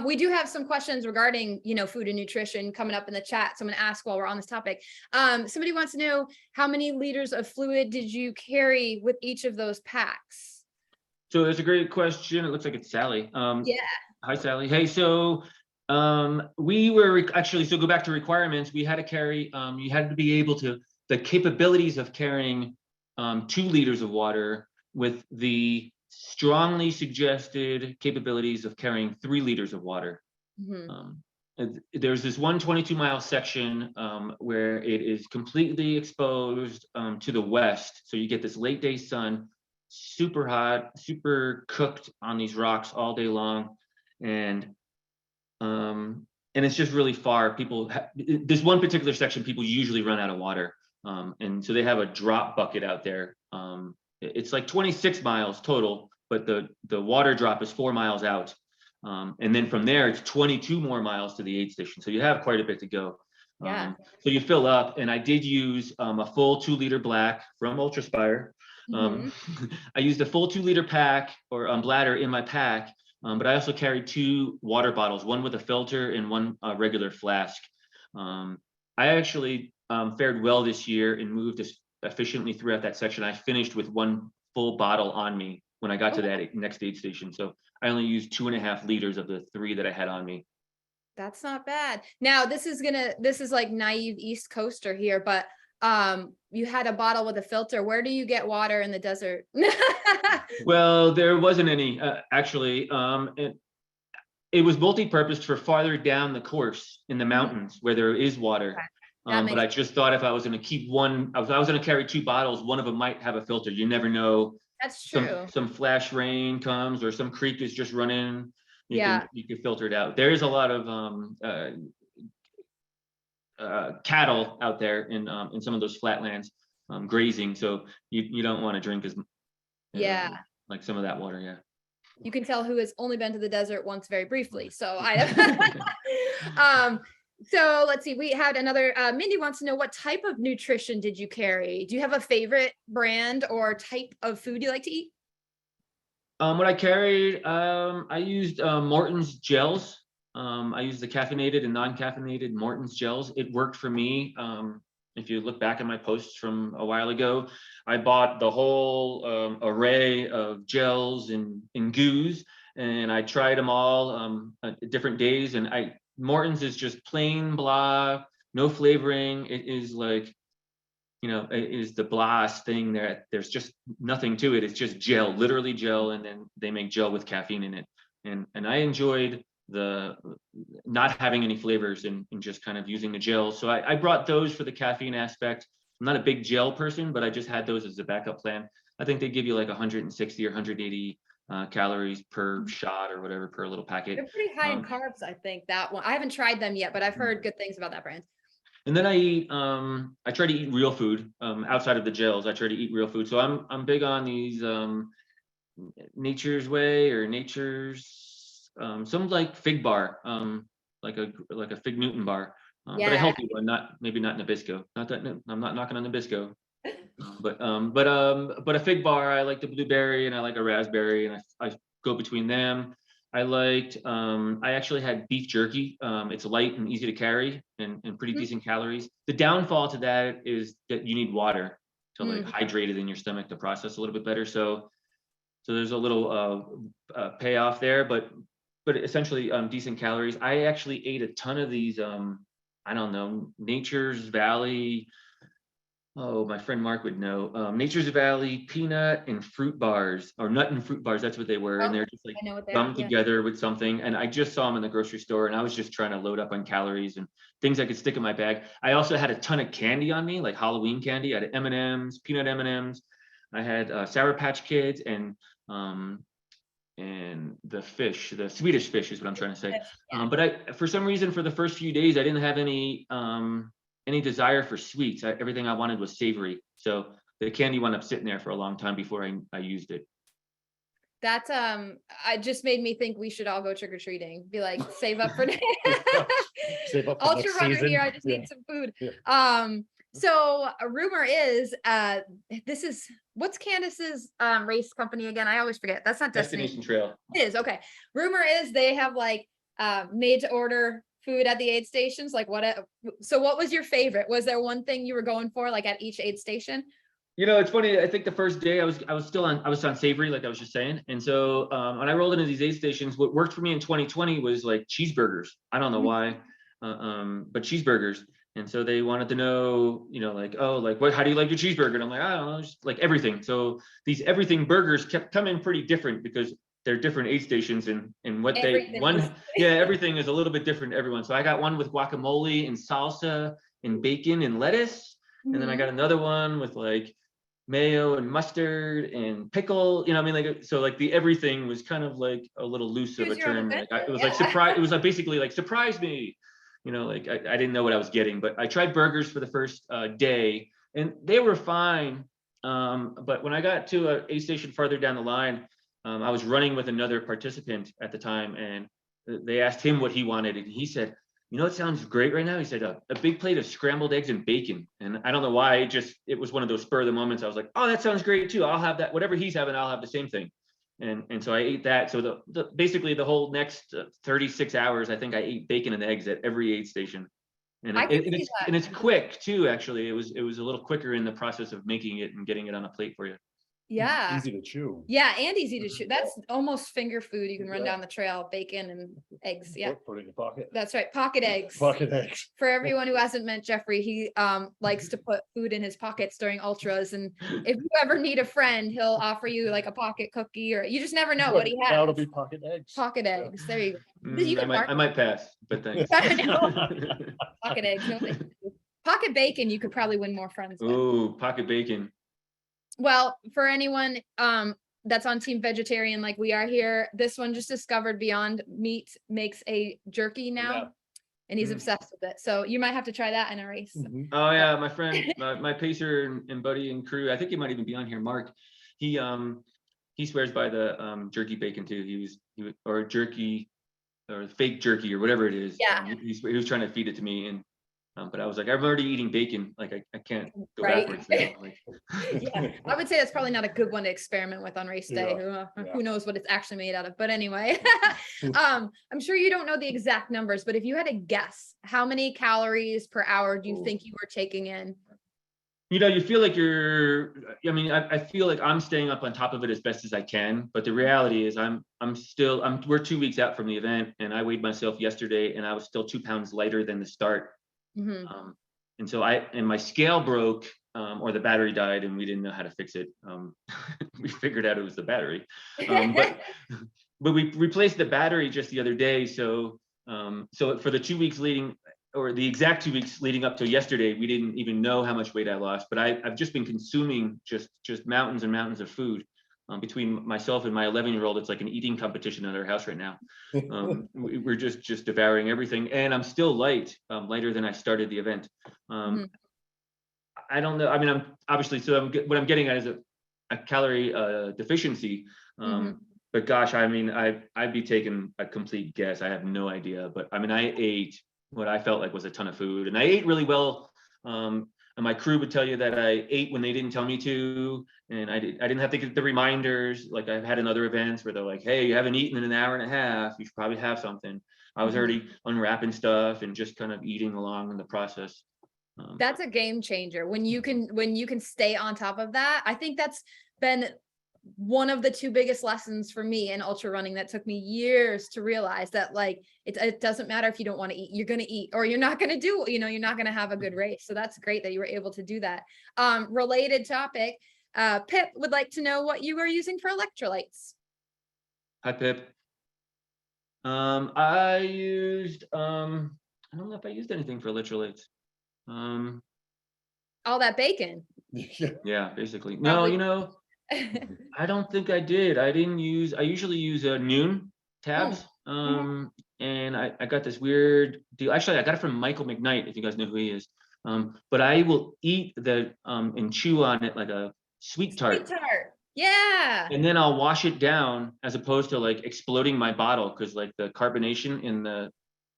We do have some questions regarding, food and nutrition coming up in the chat. So I'm going to ask while we're on this topic. Somebody wants to know, how many liters of fluid did you carry with each of those packs? So it's a great question. It looks like it's Sally. Yeah. Hi, Sally. Hey, so we were actually, so go back to requirements. We had to carry, you had to be able to, the capabilities of carrying 2 liters of water with the strongly suggested capabilities of carrying 3 liters of water. There's this 122-mile section where it is completely exposed to the west. So you get this late day sun, super hot, super cooked on these rocks all day long. And it's just really far. This one particular section, people usually run out of water. And so they have a drop bucket out there. It's like 26 miles total, but the water drop is 4 miles out. And then from there, it's 22 more miles to the aid station. So you have quite a bit to go. Yeah. So you fill up, and I did use a full 2-liter black from Ultraspire. I used a full 2-liter pack or bladder in my pack, but I also carried 2 water bottles, one with a filter and one regular flask. I actually fared well this year and moved efficiently throughout that section. I finished with 1 full bottle on me when I got to that next aid station. So I only used 2.5 liters of the 3 that I had on me. That's not bad. Now this is like naive East Coaster here, but you had a bottle with a filter. Where do you get water in the desert? Well, there wasn't any actually. It was multi-purpose for farther down the course in the mountains where there is water. Okay. But I just thought if I was going to keep I was going to carry 2 bottles, one of them might have a filter. You never know. That's true. Some flash rain comes or some creek is just running. You can filter it out. There is a lot of cattle out there in some of those flatlands grazing, so you don't want to drink as like some of that water. Yeah, you can tell who has only been to the desert once very briefly. So so let's see, we had another Mindy wants to know, what type of nutrition did you carry? Do you have a favorite brand or type of food you like to eat? What I carried, I used Morton's gels. I used the caffeinated and non-caffeinated Morton's gels. It worked for me. If you look back at my posts from a while ago, I bought the whole array of gels and goos, and I tried them all at different days. And Morton's is just plain blah, no flavoring. It is like, it is the blast thing there. There's just nothing to it. It's just gel, literally gel. And then they make gel with caffeine in it. And I enjoyed the not having any flavors and just kind of using the gels. So I brought those for the caffeine aspect. I'm not a big gel person, but I just had those as a backup plan. I think they give you like 160 or 180 calories per shot or whatever per little packet. They're pretty high in carbs, I think, that one. I haven't tried them yet, but I've heard good things about that brand. And then I try to eat real food outside of the gels. I try to eat real food. So I'm big on these Nature's Way or Nature's some like fig bar, like a Fig Newton bar, but a healthy one, maybe not Nabisco. Not that I'm not knocking on Nabisco, but a fig bar. I like the blueberry and I like a raspberry, and I go between them. I actually had beef jerky. It's light and easy to carry and pretty decent calories. The downfall to that is that you need water to like hydrate it in your stomach to process a little bit better. So there's a little payoff there, but essentially decent calories. I actually ate a ton of these, I don't know, Nature's Valley. Oh, my friend Mark would know. Nature's Valley peanut and fruit bars, or nut and fruit bars. That's what they were, and they're just like gummed together with something. And I just saw them in the grocery store, and I was just trying to load up on calories and things I could stick in my bag. I also had a ton of candy on me, like Halloween candy. I had M&Ms, peanut M&Ms. I had Sour Patch Kids and the Swedish fish is what I'm trying to say. But for some reason, for the first few days, I didn't have any desire for sweets. Everything I wanted was savory. So the candy wound up sitting there for a long time before I used it. That's I just made me think we should all go trick-or-treating. Be like, save up for Save up for ultra next runner season. here. I just need some food. Yeah. So a rumor is this is what's Candace's race company again? I always forget. That's not Destination Trail. It is, okay. Rumor is they have like made to order food at the aid stations. Like so what was your favorite? Was there one thing you were going for like at each aid station? You know, it's funny. I think the first day I was on savory, like I was just saying. And so when I rolled into these aid stations, what worked for me in 2020 was like cheeseburgers. I don't know why, but cheeseburgers. And so they wanted to know, you know, like, oh, like how do you like your cheeseburger? And I'm like, I don't know, just like everything. So these everything burgers kept coming pretty different because they're different aid stations and what everything is a little bit different to everyone. So I got one with guacamole and salsa and bacon and lettuce. And then I got another one with like mayo and mustard and pickle, you know, I mean, like, so like the everything was kind of like a little loose of a term. Like it was like surprise. It was like basically like surprise me, you know, like I didn't know what I was getting, but I tried burgers for the first day and they were fine. But when I got to a aid station farther down the line, I was running with another participant at the time, and they asked him what he wanted, and he said, "You know, it sounds great right now." He said, "A big plate of scrambled eggs and bacon." And I don't know why, it was one of those spur of the moments. I was like, "Oh, that sounds great too. I'll have that. Whatever he's having, I'll have the same thing." And so I ate that. So basically the whole next 36 hours, I think I ate bacon and eggs at every aid station. And it's quick too. Actually, it was a little quicker in the process of making it and getting it on a plate for you. Yeah. Easy to chew. Yeah, and easy to chew. That's almost finger food. You can run down the trail, bacon and eggs. Yeah. Put it in your pocket. That's right. Pocket eggs. Pocket eggs. For everyone who hasn't met Jeffrey, he likes to put food in his pockets during ultras. And if you ever need a friend, he'll offer you like a pocket cookie, or you just never know what he has. That'll be pocket eggs. Pocket eggs. There you go. I might pass, but thanks. Pocket eggs. No, pocket bacon, you could probably win more friends with. Ooh, pocket bacon. Well, for anyone that's on Team Vegetarian like we are here, this one just discovered Beyond Meat makes a jerky now, and he's obsessed with it. So you might have to try that in a race. Oh yeah, my friend, my pacer and buddy and crew, I think he might even be on here, Mark. He swears by the jerky bacon too. He was or jerky or fake jerky or whatever it is. Yeah. He was trying to feed it to me, and but I was like, I'm already eating bacon. Like I can't go backwards. You know? Like, yeah, I would say that's probably not a good one to experiment with on race day. Who knows what it's actually made out of? But anyway, I'm sure you don't know the exact numbers, but if you had to guess, how many calories per hour do you think you were taking in? You know, you feel like I feel like I'm staying up on top of it as best as I can. But the reality is we're 2 weeks out from the event, and I weighed myself yesterday and I was still 2 pounds lighter than the start. And so my scale broke, or the battery died, and we didn't know how to fix it. We figured out it was the battery, but we replaced the battery just the other day. So for the 2 weeks leading, or the exact 2 weeks leading up to yesterday, we didn't even know how much weight I lost, but I've just been consuming just mountains and mountains of food. Between myself and my 11-year-old, it's like an eating competition at our house right now. We're just devouring everything, and I'm still lighter than I started the event. I don't know. I mean, I'm obviously, what I'm getting at is a calorie deficiency. But gosh, I mean, I'd be taking a complete guess. I have no idea. But I mean, I ate what I felt like was a ton of food, and I ate really well. And my crew would tell you that I ate when they didn't tell me to, and I didn't have to get the reminders like I've had in other events where they're like, hey, you haven't eaten in an hour and a half, you should probably have something. I was already unwrapping stuff and just kind of eating along in the process. That's a game changer when you can stay on top of that. I think that's been one of the two biggest lessons for me in ultra running that took me years to realize, that like it doesn't matter if you don't want to eat, you're going to eat, or you're not going to do, you're not going to have a good race. So that's great that you were able to do that. Related topic, Pip would like to know what you are using for electrolytes. Hi, Pip. I used I don't know if I used anything for electrolytes. All that bacon. Yeah, basically. No, I don't think I did. I usually use noon tabs. And I got this weird deal. Actually, I got it from Michael McKnight, if you guys know who he is. But I will eat and chew on it like a sweet tart. Sweet tart. Yeah. And then I'll wash it down, as opposed to like exploding my bottle, because like the carbonation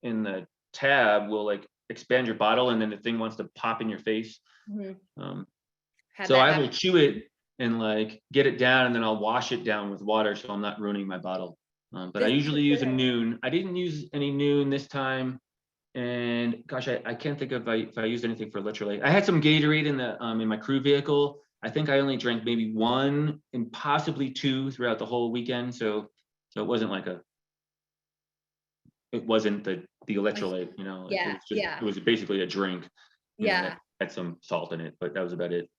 in the tab will like expand your bottle, and then the thing wants to pop in your face. So I will chew it and like get it down, and then I'll wash it down with water so I'm not ruining my bottle. But I usually use a noon. I didn't use any noon this time, and gosh, I can't think of if I used anything for electrolyte. I had some Gatorade in my crew vehicle. I think I only drank maybe one and possibly two throughout the whole weekend. So it wasn't like it wasn't the electrolyte, Yeah, it was basically a drink. Yeah. Had some salt in it, but that was about it.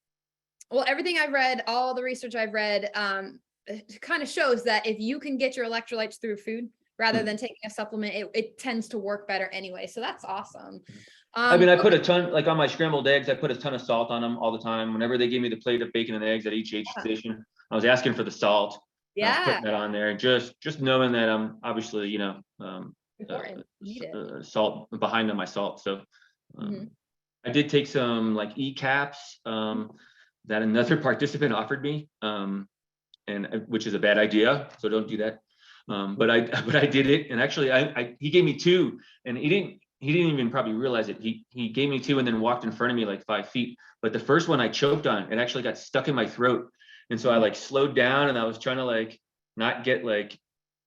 Well, everything I've read, all the research I've read, it kind of shows that if you can get your electrolytes through food rather than taking a supplement, it tends to work better anyway. So that's awesome. I mean, I put a ton, like on my scrambled eggs, I put a ton of salt on them all the time. Whenever they gave me the plate of bacon and eggs at each aid station, I was asking for the salt. Yeah. Putting that on there, just knowing that I'm obviously, salt behind on my salt. So I did take some like e-caps that another participant offered me, and which is a bad idea. So don't do that. But I did it, and actually he gave me two, and he didn't even probably realize it. He gave me two and then walked in front of me like 5 feet. But the first one I choked on, it actually got stuck in my throat. And so I like slowed down, and I was trying to like not get like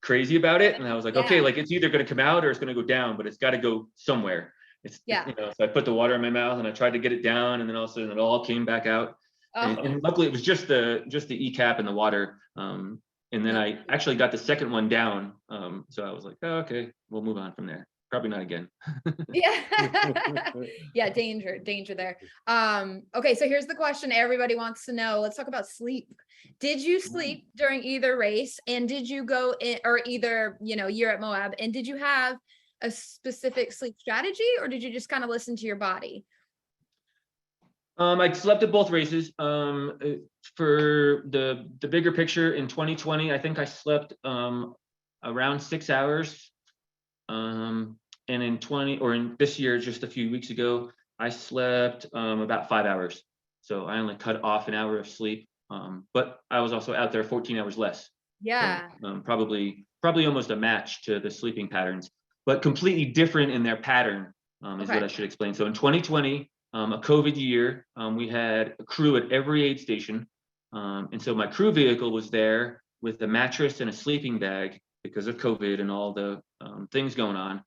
crazy about it. And I was like, okay, like it's either going to come out or it's going to go down, but it's got to go somewhere. So I put the water in my mouth and I tried to get it down, and then all of a sudden it all came back out. And luckily it was just the e-cap and the water. And then I actually got the second one down. So I was like, oh, okay, we'll move on from there. Probably not again. Yeah, danger there. Okay, so here's the question everybody wants to know. Let's talk about sleep. Did you sleep during either race, and did you go in, or either you're at Moab, and did you have a specific sleep strategy, or did you just kind of listen to your body? I slept at both races. For the bigger picture in 2020, I think I slept around 6 hours. And in this year, just a few weeks ago, I slept about 5 hours. So I only cut off an hour of sleep. But I was also out there 14 hours less. Yeah. So, probably almost a match to the sleeping patterns, but completely different in their pattern, is what I should explain. So in 2020, a COVID year, we had a crew at every aid station. And so my crew vehicle was there with a mattress and a sleeping bag because of COVID and all the things going on.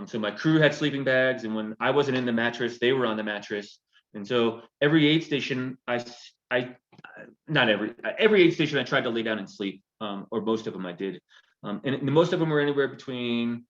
So my crew had sleeping bags, and when I wasn't in the mattress, they were on the mattress. And so every aid station, every aid station I tried to lay down and sleep, or most of them I did. And most of them were anywhere between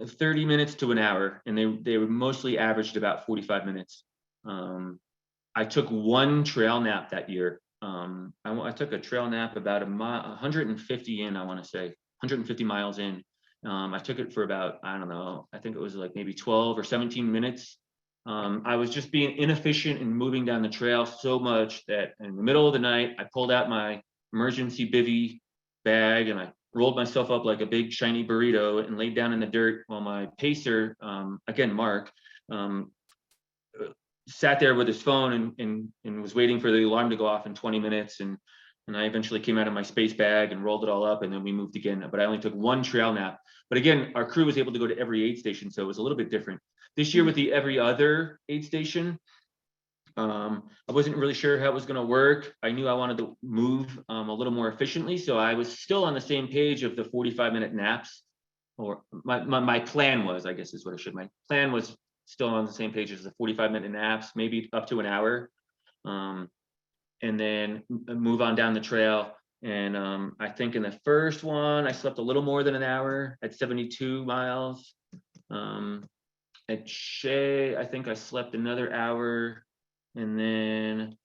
30 minutes to an hour, and they were mostly averaged about 45 minutes. I took one trail nap that year. I took a trail nap about 150 in, I want to say 150 miles in. I took it for about, I don't know, I think it was like maybe 12 or 17 minutes. I was just being inefficient and moving down the trail so much that in the middle of the night, I pulled out my emergency bivy bag and I rolled myself up like a big shiny burrito and laid down in the dirt while my pacer, again, Mark, sat there with his phone and was waiting for the alarm to go off in 20 minutes. And I eventually came out of my space bag and rolled it all up, and then we moved again. But I only took one trail nap. But again, our crew was able to go to every aid station, so it was a little bit different. This year with the every other aid station, I wasn't really sure how it was going to work. I knew I wanted to move a little more efficiently, so I was still on the same page of the 45-minute naps. Or my plan was, I guess is what I should. My plan was still on the same page as the 45-minute naps, maybe up to an hour, and then move on down the trail. And I think in the first one, I slept a little more than an hour at 72 miles. At Shea, I think I slept another hour. And then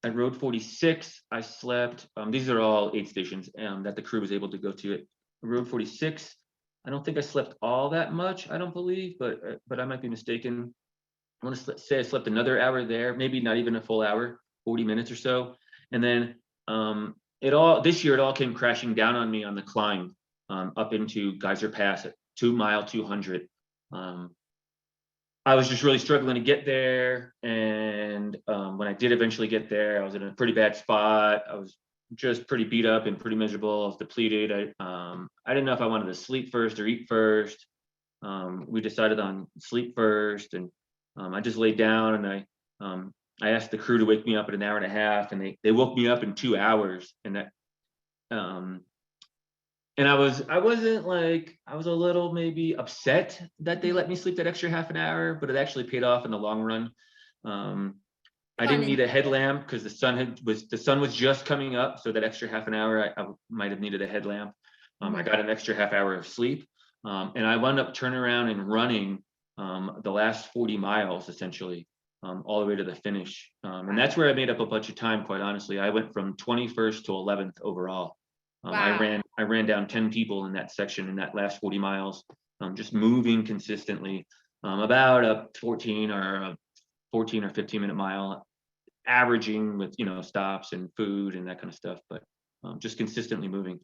at Road 46, I slept, these are all aid stations that the crew was able to go to. At Road 46, I don't think I slept all that much, I don't believe, but I might be mistaken. I want to say I slept another hour there, maybe not even a full hour, 40 minutes or so. And then this year, it all came crashing down on me on the climb up into Geyser Pass at 2 mile 200. I was just really struggling to get there. And when I did eventually get there, I was in a pretty bad spot. I was just pretty beat up and pretty miserable. I was depleted. I didn't know if I wanted to sleep first or eat first. We decided on sleep first, and I just laid down, and I asked the crew to wake me up in an hour and a half, and they woke me up in 2 hours. And that and I was a little maybe upset that they let me sleep that extra half an hour, but it actually paid off in the long run. I didn't need a headlamp because the sun was just coming up, so that extra half an hour I might have needed a headlamp. I got an extra half hour of sleep, and I wound up turning around and running the last 40 miles essentially, all the way to the finish. And that's where I made up a bunch of time, quite honestly. I went from 21st to 11th overall. Wow. I ran down 10 people in that section in that last 40 miles, just moving consistently, about a 14 or 15 minute mile, averaging with, stops and food and that kind of stuff, but just consistently moving.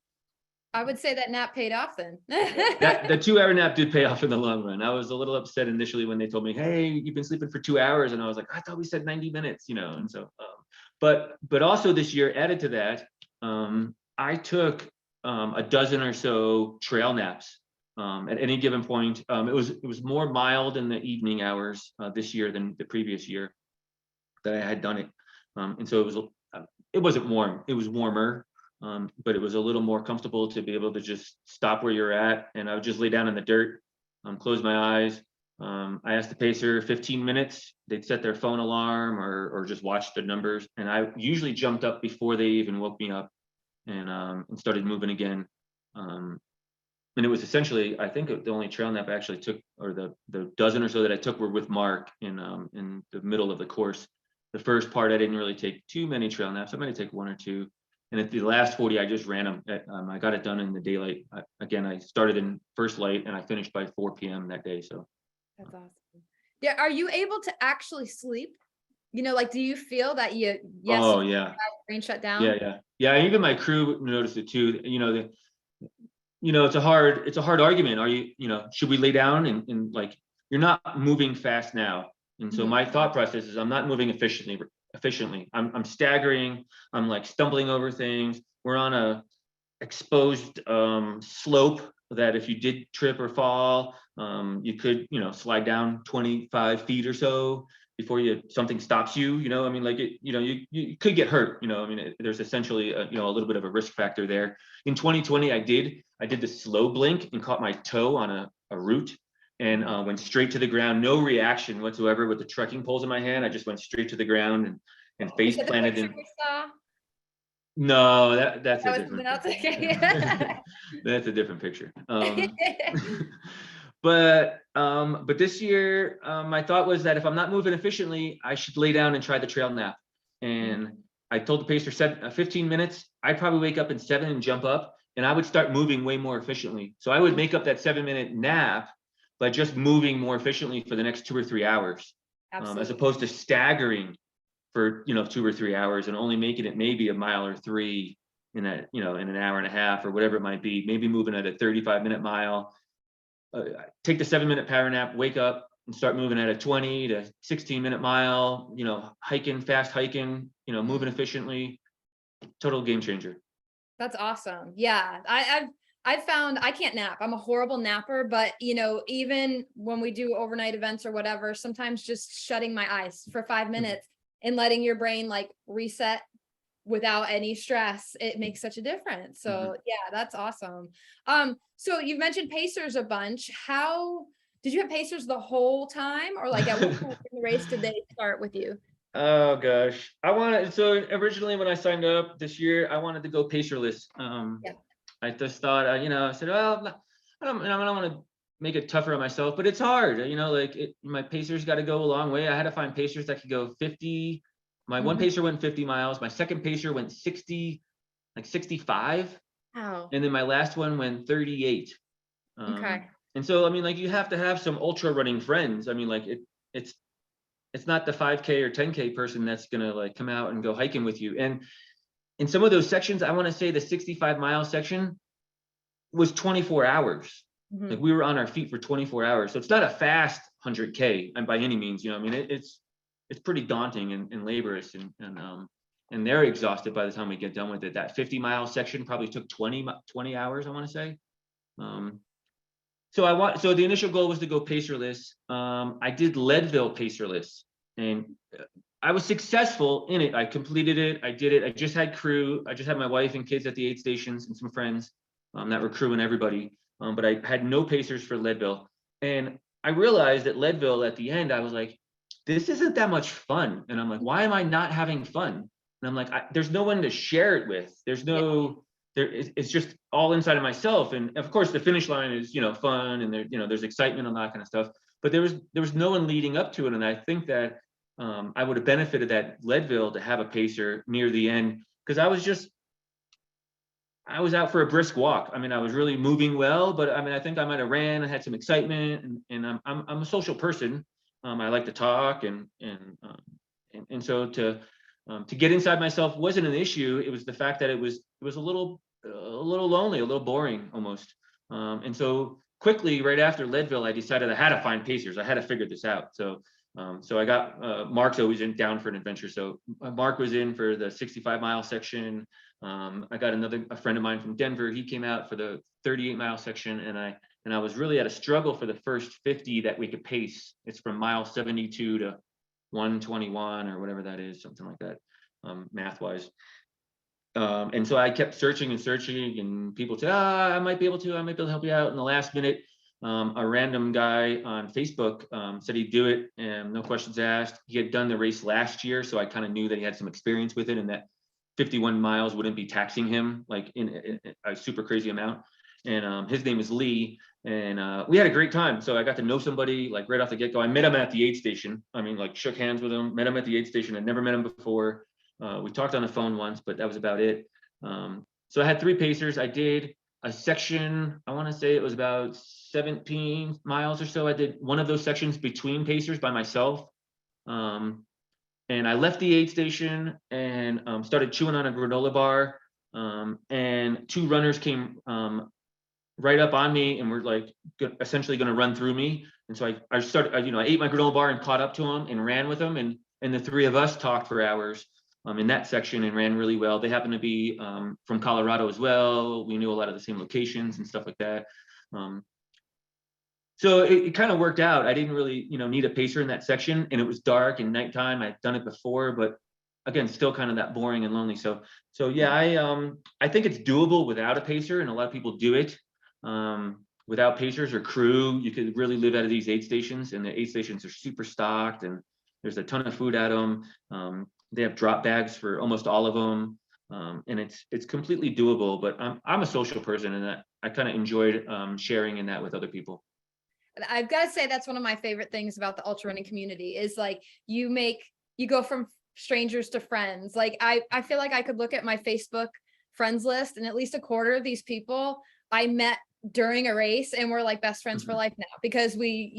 I would say that nap paid off then. The 2 hour nap did pay off in the long run. I was a little upset initially when they told me, hey, you've been sleeping for 2 hours. And I was like, I thought we said 90 minutes, and so, but also this year, added to that, I took a dozen or so trail naps at any given point. It was more mild in the evening hours this year than the previous year that I had done it. And so it wasn't warm, it was warmer, but it was a little more comfortable to be able to just stop where you're at. And I would just lay down in the dirt, close my eyes. I asked the pacer 15 minutes, they'd set their phone alarm or just watch the numbers. And I usually jumped up before they even woke me up and started moving again. And it was essentially, I think the only trail nap I actually took, or the dozen or so that I took, were with Mark in the middle of the course. The first part, I didn't really take too many trail naps. I might have taken 1 or 2. And at the last 40, I just ran them. I got it done in the daylight. I started in first light and I finished by 4 p.m. that day. So That's awesome. Yeah. Are you able to actually sleep? Do you feel that oh yeah, brain shut down? Yeah. Even my crew noticed it too. It's a hard argument. Are you, should we lay down and like, you're not moving fast now. And so my thought process is I'm not moving efficiently. I'm staggering. I'm like stumbling over things. We're on a exposed slope that if you did trip or fall, you could, slide down 25 feet or so before something stops you. You could get hurt. There's essentially a little bit of a risk factor there. In 2020, I did the slow blink and caught my toe on a root and went straight to the ground. No reaction whatsoever with the trekking poles in my hand. I just went straight to the ground and face planted in. No, that's a different picture. That's a different picture. But this year, my thought was that if I'm not moving efficiently, I should lay down and try the trail nap. And I told the pacer 15 minutes. I'd probably wake up in 7 and jump up. and I would start moving way more efficiently. So I would make up that 7-minute nap by just moving more efficiently for the next 2 or 3 hours, as opposed to staggering for 2 or 3 hours and only making it maybe a mile or 3 in that in an hour and a half or whatever it might be. Maybe moving at a 35-minute mile, take the 7-minute power nap, wake up and start moving at a 20 to 16-minute mile. Fast hiking, moving efficiently. Total game changer. That's awesome. Yeah. I've found I can't nap. I'm a horrible napper, but even when we do overnight events or whatever, sometimes just shutting my eyes for 5 minutes and letting your brain like reset without any stress, it makes such a difference. So yeah, that's awesome. So you've mentioned pacers a bunch. How did you have pacers the whole time, or like at what point in the race did they start with you? Oh gosh, so originally when I signed up this year, I wanted to go pacerless. I just thought, I said, well, I don't want to make it tougher on myself, but it's hard, my pacers got to go a long way. I had to find pacers that could go 50. My one pacer went 50 miles. My second pacer went 60, like 65. Wow. And then my last one went 38. Okay. And so, you have to have some ultra running friends. It's not the 5K or 10K person that's going to come out and go hiking with you. And in some of those sections, I want to say the 65-mile section was 24 hours. Like we were on our feet for 24 hours. So it's not a fast 100K and by any means, it's pretty daunting and laborious and they're exhausted by the time we get done with it. That 50-mile section probably took 20 hours, I want to say. So the initial goal was to go pacerless. I did Leadville pacerless, and I was successful in it. I completed it. I did it. I just had crew. I just had my wife and kids at the aid stations and some friends that were crewing everybody. But I had no pacers for Leadville. And I realized at Leadville at the end, I was like, this isn't that much fun. And I'm like, why am I not having fun? And I'm like, there's no one to share it with. It's just all inside of myself. And of course the finish line is, fun and there's excitement and that kind of stuff, but there was no one leading up to it. And I think that I would have benefited at Leadville to have a pacer near the end, because I was out for a brisk walk. I was really moving well, but I think I might've ran and had some excitement, and I'm a social person. I like to talk and so to get inside myself wasn't an issue. It was the fact that it was a little lonely, a little boring almost. And so quickly right after Leadville, I decided I had to find pacers. I had to figure this out. So I got Mark's always down for an adventure. So Mark was in for the 65-mile section. I got a friend of mine from Denver. He came out for the 38-mile section, and I was really at a struggle for the first 50 that we could pace. It's from mile 72 to 121 or whatever that is, something like that, math wise. And so I kept searching and people said, I might be able to help you out. In the last minute, a random guy on Facebook said he'd do it, and no questions asked. He had done the race last year, so I kind of knew that he had some experience with it and that 51 miles wouldn't be taxing him like in a super crazy amount. And his name is Lee, and we had a great time. So I got to know somebody like right off the get-go. I met him at the aid station. Shook hands with him, met him at the aid station. I'd never met him before. We talked on the phone once, but that was about it. So I had 3 pacers. I did a section, I want to say it was about 17 miles or so. I did one of those sections between pacers by myself. And I left the aid station and started chewing on a granola bar. And 2 runners came right up on me and were like essentially going to run through me. And so I started, I ate my granola bar and caught up to them and ran with them. And the 3 of us talked for hours in that section and ran really well. They happened to be from Colorado as well. We knew a lot of the same locations and stuff like that. So it kind of worked out. I didn't really, need a pacer in that section, and it was dark and nighttime. I'd done it before, but again, still kind of that boring and lonely. So yeah, I think it's doable without a pacer, and a lot of people do it. Without pacers or crew, you could really live out of these aid stations, and the aid stations are super stocked, and there's a ton of food at them. They have drop bags for almost all of them, and it's completely doable. But I'm a social person, and I kind of enjoyed sharing in that with other people. I've got to say that's one of my favorite things about the ultra running community is like you go from strangers to friends. Like I feel like I could look at my Facebook friends list, and at least a quarter of these people I met during a race, and we're like best friends for life now because we,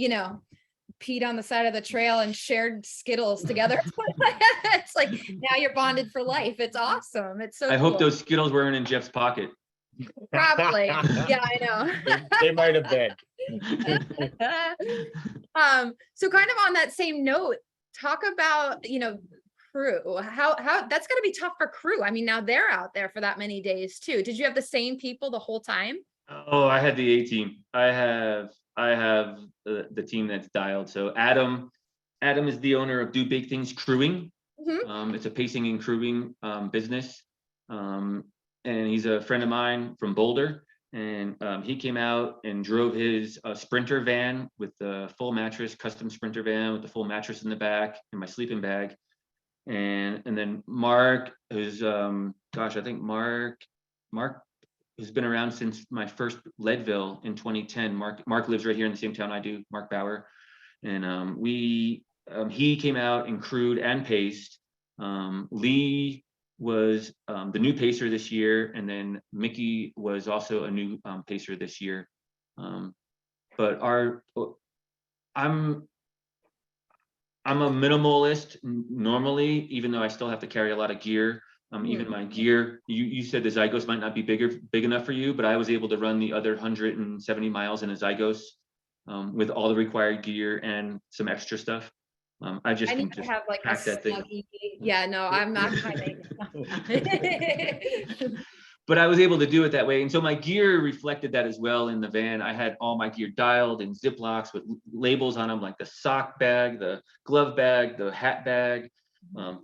peed on the side of the trail and shared Skittles together. It's like now you're bonded for life. It's awesome. It's so I cool. hope those Skittles weren't in Jeff's pocket. Probably. Yeah, I know. They might have been. So kind of on that same note, talk about, crew. How that's gotta be tough for crew. I mean, now they're out there for that many days too. Did you have the same people the whole time? Oh, I had the A team. I have the team that's dialed. So Adam is the owner of Do Big Things Crewing. Mhm. It's a pacing and crewing business. And he's a friend of mine from Boulder. And he came out and drove his Sprinter van with the full mattress, custom Sprinter van with the full mattress in the back and my sleeping bag. And then Mark is, I think Mark has been around since my first Leadville in 2010. Mark lives right here in the same town I do, Mark Bauer. And he came out and crewed and paced. Lee was the new pacer this year, and then Mickey was also a new pacer this year. But I'm a minimalist normally, even though I still have to carry a lot of gear. Even my gear, you said the Zygos might not be big enough for you, but I was able to run the other 170 miles in a Zygos with all the required gear and some extra stuff. I I need to have like a pack that thing. snuggie. Yeah, no, I'm not high maintenance. But I was able to do it that way. And so my gear reflected that as well in the van. I had all my gear dialed in Ziplocs with labels on them, like the sock bag, the glove bag, the hat bag,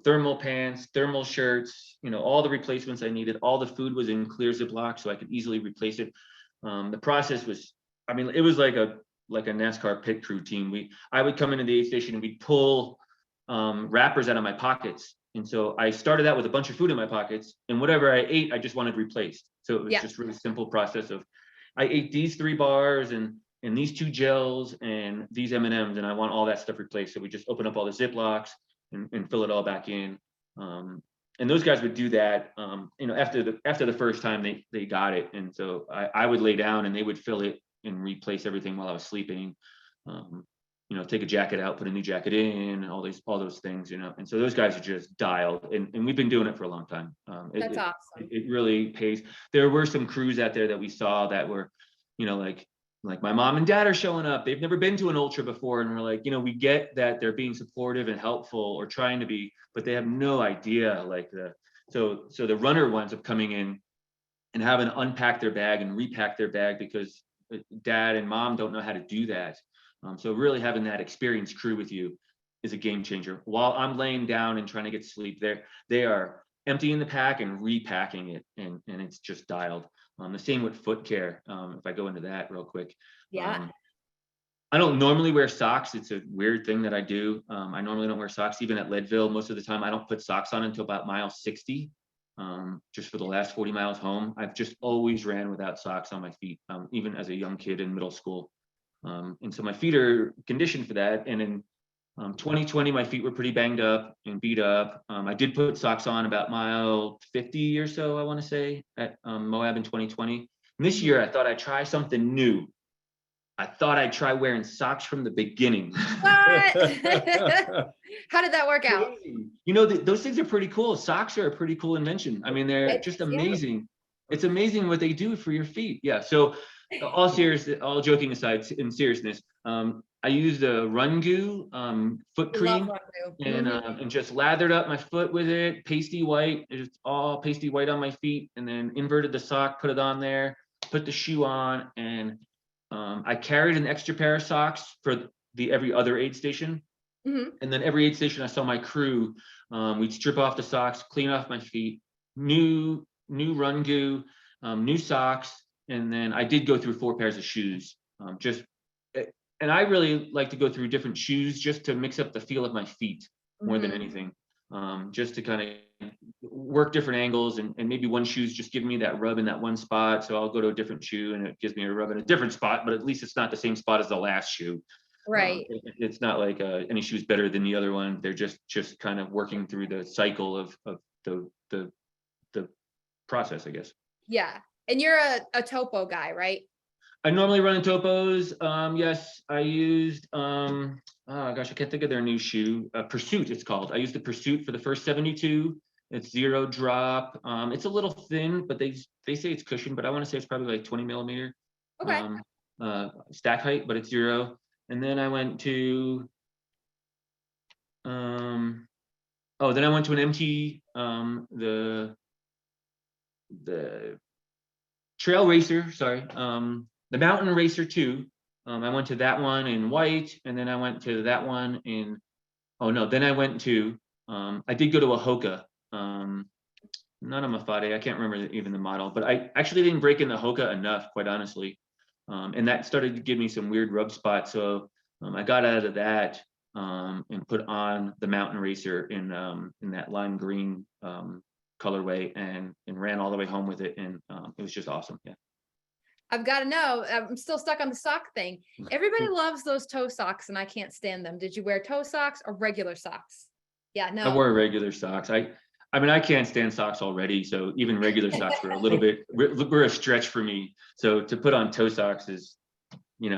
thermal pants, thermal shirts, all the replacements I needed. All the food was in clear Ziploc, so I could easily replace it. The process was, it was like a NASCAR pit crew team. I would come into the aid station and we'd pull wrappers out of my pockets. And so I started out with a bunch of food in my pockets, and whatever I ate, I just wanted replaced. So it was just really simple process of, I ate these 3 bars and these 2 gels and these M&Ms, and I want all that stuff replaced. So we just open up all the Ziplocs and fill it all back in. And those guys would do that, after the first time they got it. And so I would lay down and they would fill it and replace everything while I was sleeping. Take a jacket out, put a new jacket in, all those things, and so those guys are just dialed, and we've been doing it for a long time. That's awesome. It really pays. There were some crews out there that we saw that were, like my mom and dad are showing up. They've never been to an ultra before, and we're like, we get that they're being supportive and helpful or trying to be, but they have no idea so the runner winds up coming in and having to unpack their bag and repack their bag because dad and mom don't know how to do that. So really having that experienced crew with you is a game changer. While I'm laying down and trying to get sleep, they are emptying the pack and repacking it, and it's just dialed. The same with foot care. If I go into that real quick. Yeah. I don't normally wear socks. It's a weird thing that I do. I normally don't wear socks. Even at Leadville, most of the time I don't put socks on until about mile 60. Just for the last 40 miles home. I've just always ran without socks on my feet, even as a young kid in middle school. And so my feet are conditioned for that. And in 2020, my feet were pretty banged up and beat up. I did put socks on about mile 50 or so, I want to say, at Moab in 2020. And this year, I thought I'd try something new. I thought I'd try wearing socks from the beginning. What? How did that work out? Those things are pretty cool. Socks are a pretty cool invention. They're just amazing. It's amazing what they do for your feet. Yeah. So all joking aside, in seriousness, I used a Run Goo foot cream and just lathered up my foot with it, pasty white, just all pasty white on my feet, and then inverted the sock, put it on there, put the shoe on, and I carried an extra pair of socks for the every other aid station. And then every aid station I saw my crew, we'd strip off the socks, clean off my feet, new Run Goo, new socks. And then I did go through 4 pairs of shoes, and I really like to go through different shoes just to mix up the feel of my feet more than anything, just to kind of work different angles, and maybe one shoe's just giving me that rub in that one spot. So I'll go to a different shoe and it gives me a rub in a different spot, but at least it's not the same spot as the last shoe. Right. It's not like any shoe's better than the other one. They're just kind of working through the cycle of the process, I guess. Yeah. And you're a topo guy, right? I normally run in topos. Yes, I used, oh gosh, I can't think of their new shoe. Pursuit, it's called. I used the Pursuit for the first 72. It's 0 drop. It's a little thin, but they say it's cushioned, but I want to say it's probably like 20 millimeter Okay. stack height, but it's 0. And then I went to, then I went to an MT, the Trail Racer, sorry, the Mountain Racer 2. I went to that one in white, and then I went to that one in, then I went to, I did go to a Hoka, not a Mafate, I can't remember even the model, but I actually didn't break in the Hoka enough, quite honestly. And that started to give me some weird rub spots. So I got out of that and put on the Mountain Racer in that lime green colorway and ran all the way home with it. And it was just awesome. Yeah. I've got to know, I'm still stuck on the sock thing. Everybody loves those toe socks and I can't stand them. Did you wear toe socks or regular socks? Yeah, no. I wore regular socks. I mean, I can't stand socks already. So even regular socks were a little bit, were a stretch for me. So to put on toe socks is, you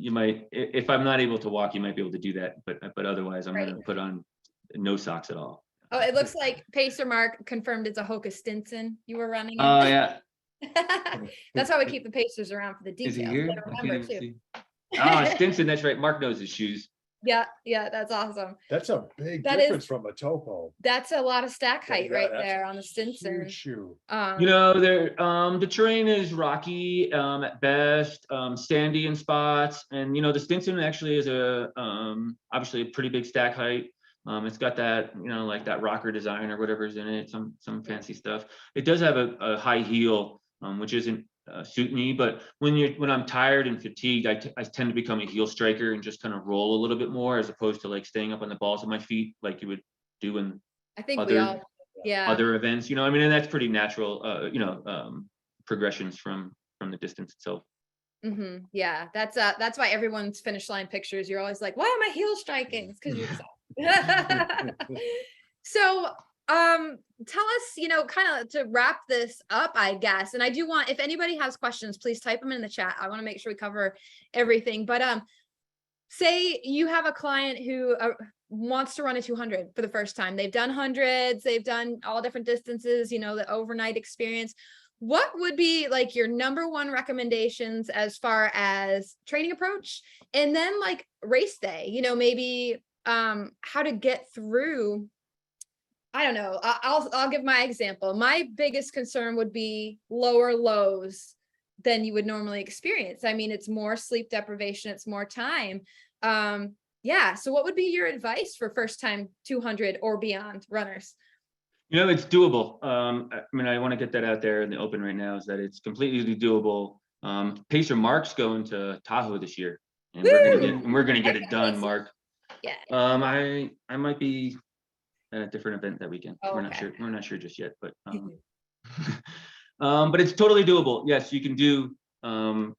might, if I'm not able to walk, you might be able to do that. But otherwise I'm going to put on no socks at all. Oh, it looks like Pacer Mark confirmed it's a Hoka Stinson you were running. Oh, yeah. That's how we keep the Pacers around for the details. Is he here? Gotta I can't remember even too. see. Oh, Stinson, that's right. Mark knows his shoes. Yeah, that's awesome. That's a big That difference is- from a topo. That's a lot of stack height right that's there a on the Stinson. Huge shoe. The terrain is rocky at best, sandy in spots, and the Stinson actually is obviously a pretty big stack height. It's got that like that rocker design or whatever's in it, some fancy stuff. It does have a high heel, which isn't suit me, but when I'm tired and fatigued, I tend to become a heel striker and just kind of roll a little bit more as opposed to like staying up on the balls of my feet like you would do in I think we all, other events, and that's pretty natural, progressions from the distance itself. Mm-hmm. Yeah, that's why everyone's finish line pictures, you're always like, why am I heel striking? It's because you're so tell us, kind of to wrap this up, I guess. And I do want, if anybody has questions, please type them in the chat. I want to make sure we cover everything. But say you have a client who wants to run a 200 for the first time. They've done hundreds, they've done all different distances, the overnight experience. What would be like your number one recommendations as far as training approach? And then like race day, maybe how to get through. I don't know. I'll give my example. My biggest concern would be lower lows than you would normally experience. I mean, it's more sleep deprivation, it's more time. So what would be your advice for first time 200 or beyond runners? It's doable. I want to get that out there in the open right now, is that it's completely doable. Pacer Mark's going to Tahoe this year, and we're gonna get it done, Mark. Yeah. I might be at a different event that weekend. Oh, we're not okay. sure. We're not sure just yet, but but it's totally doable. Yes, you can do.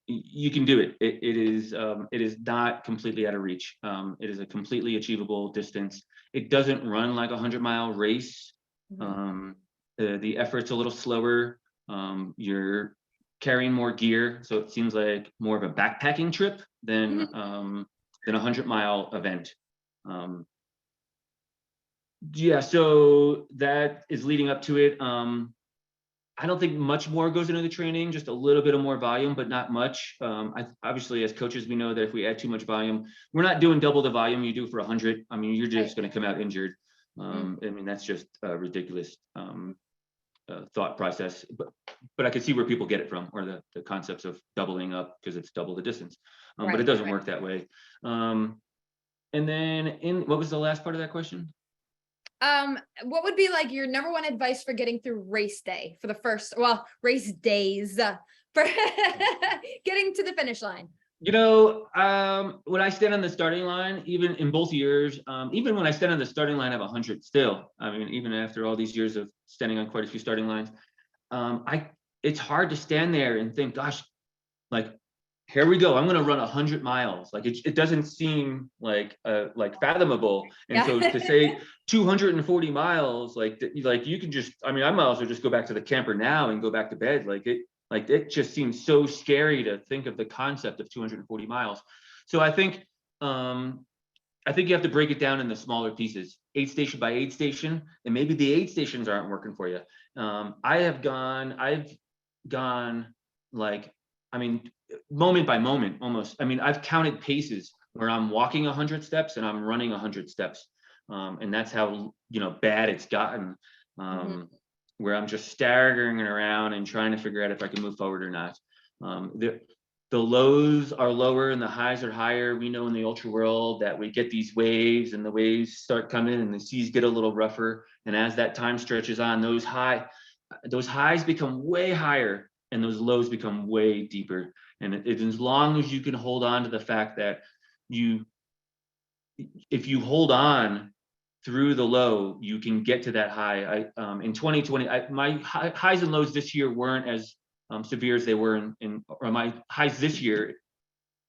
You can do it. It is not completely out of reach. It is a completely achievable distance. It doesn't run like a 100-mile race. The effort's a little slower. You're carrying more gear, so it seems like more of a backpacking trip than a 100-mile event. So that is leading up to it. I don't think much more goes into the training, just a little bit of more volume, but not much. Obviously, as coaches, we know that if we add too much volume, we're not doing double the volume you do for 100. I mean, you're just going to come out injured. That's just a ridiculous thought process. But I can see where people get it from, or the concepts of doubling up because it's double the distance. But it doesn't work that way. And then what was the last part of that question? What would be like your number one advice for getting through race day for the race days for getting to the finish line? When I stand on the starting line, even in both years, even when I stand on the starting line of 100 still, even after all these years of standing on quite a few starting lines, it's hard to stand there and think, gosh, like here we go. I'm going to run 100 miles. Like it doesn't seem like fathomable. And so to say 240 miles, like you can just, I mean, I might as well just go back to the camper now and go back to bed. Like it just seems so scary to think of the concept of 240 miles. So I think you have to break it down into smaller pieces, aid station by aid station, and maybe the aid stations aren't working for you. I've gone like, I mean, moment by moment almost. I mean, I've counted paces where I'm walking 100 steps and I'm running 100 steps. And that's how, bad it's gotten, where I'm just staggering around and trying to figure out if I can move forward or not. The lows are lower and the highs are higher. We know in the ultra world that we get these waves and the waves start coming and the seas get a little rougher. And as that time stretches on, those highs become way higher and those lows become way deeper. And as long as you can hold on to the fact that if you hold on through the low, you can get to that high. In 2020, my highs and lows this year weren't as severe as they were or my highs this year.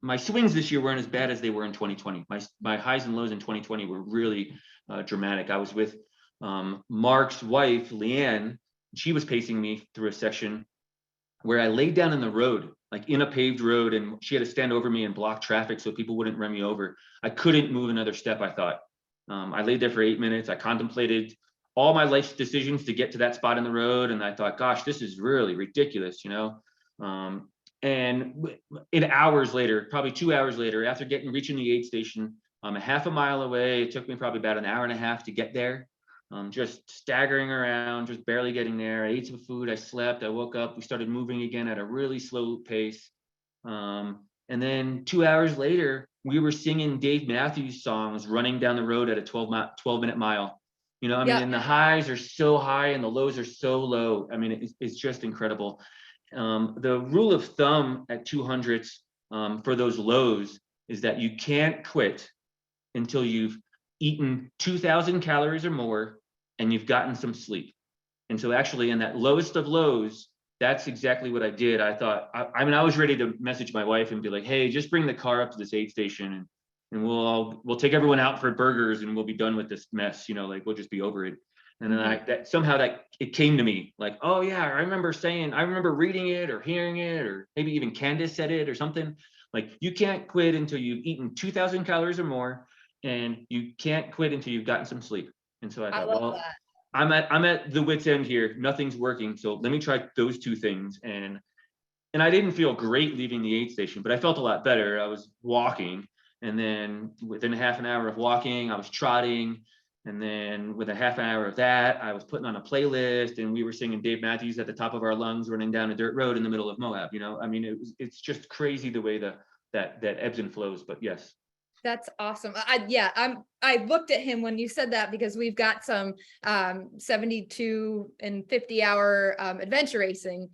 My swings this year weren't as bad as they were in 2020. My highs and lows in 2020 were really dramatic. I was with Mark's wife, Leanne. She was pacing me through a section where I laid down in the road, like in a paved road, and she had to stand over me and block traffic so people wouldn't run me over. I couldn't move another step, I thought. I laid there for 8 minutes. I contemplated all my life's decisions to get to that spot in the road. And I thought, gosh, this is really ridiculous, And in hours later, probably 2 hours later, after reaching the aid station, a half a mile away, it took me probably about an hour and a half to get there. Just staggering around, just barely getting there. I ate some food, I slept, I woke up, we started moving again at a really slow pace. And then 2 hours later, we were singing Dave Matthews songs running down the road at a 12-minute mile. And the highs are so high and the lows are so low. I mean, it's just incredible. The rule of thumb at 200s for those lows is that you can't quit until you've eaten 2,000 calories or more and you've gotten some sleep. And so actually in that lowest of lows, that's exactly what I did. I thought, I was ready to message my wife and be like, hey, just bring the car up to this aid station and we'll take everyone out for burgers and we'll be done with this mess, we'll just be over it. And then somehow it came to me like, oh yeah, I remember reading it or hearing it, or maybe even Candace said it or something. Like, you can't quit until you've eaten 2,000 calories or more, and you can't quit until you've gotten some sleep. And so I thought, well, that. I'm at the wit's end here. Nothing's working. So let me try those two things. And I didn't feel great leaving the aid station, but I felt a lot better. I was walking. And then within half an hour of walking, I was trotting. And then with a half an hour of that, I was putting on a playlist and we were singing Dave Matthews at the top of our lungs, running down a dirt road in the middle of Moab. I mean, it's just crazy the way that ebbs and flows, but yes. That's awesome. I looked at him when you said that because we've got some 72 and 50 hour adventure racing,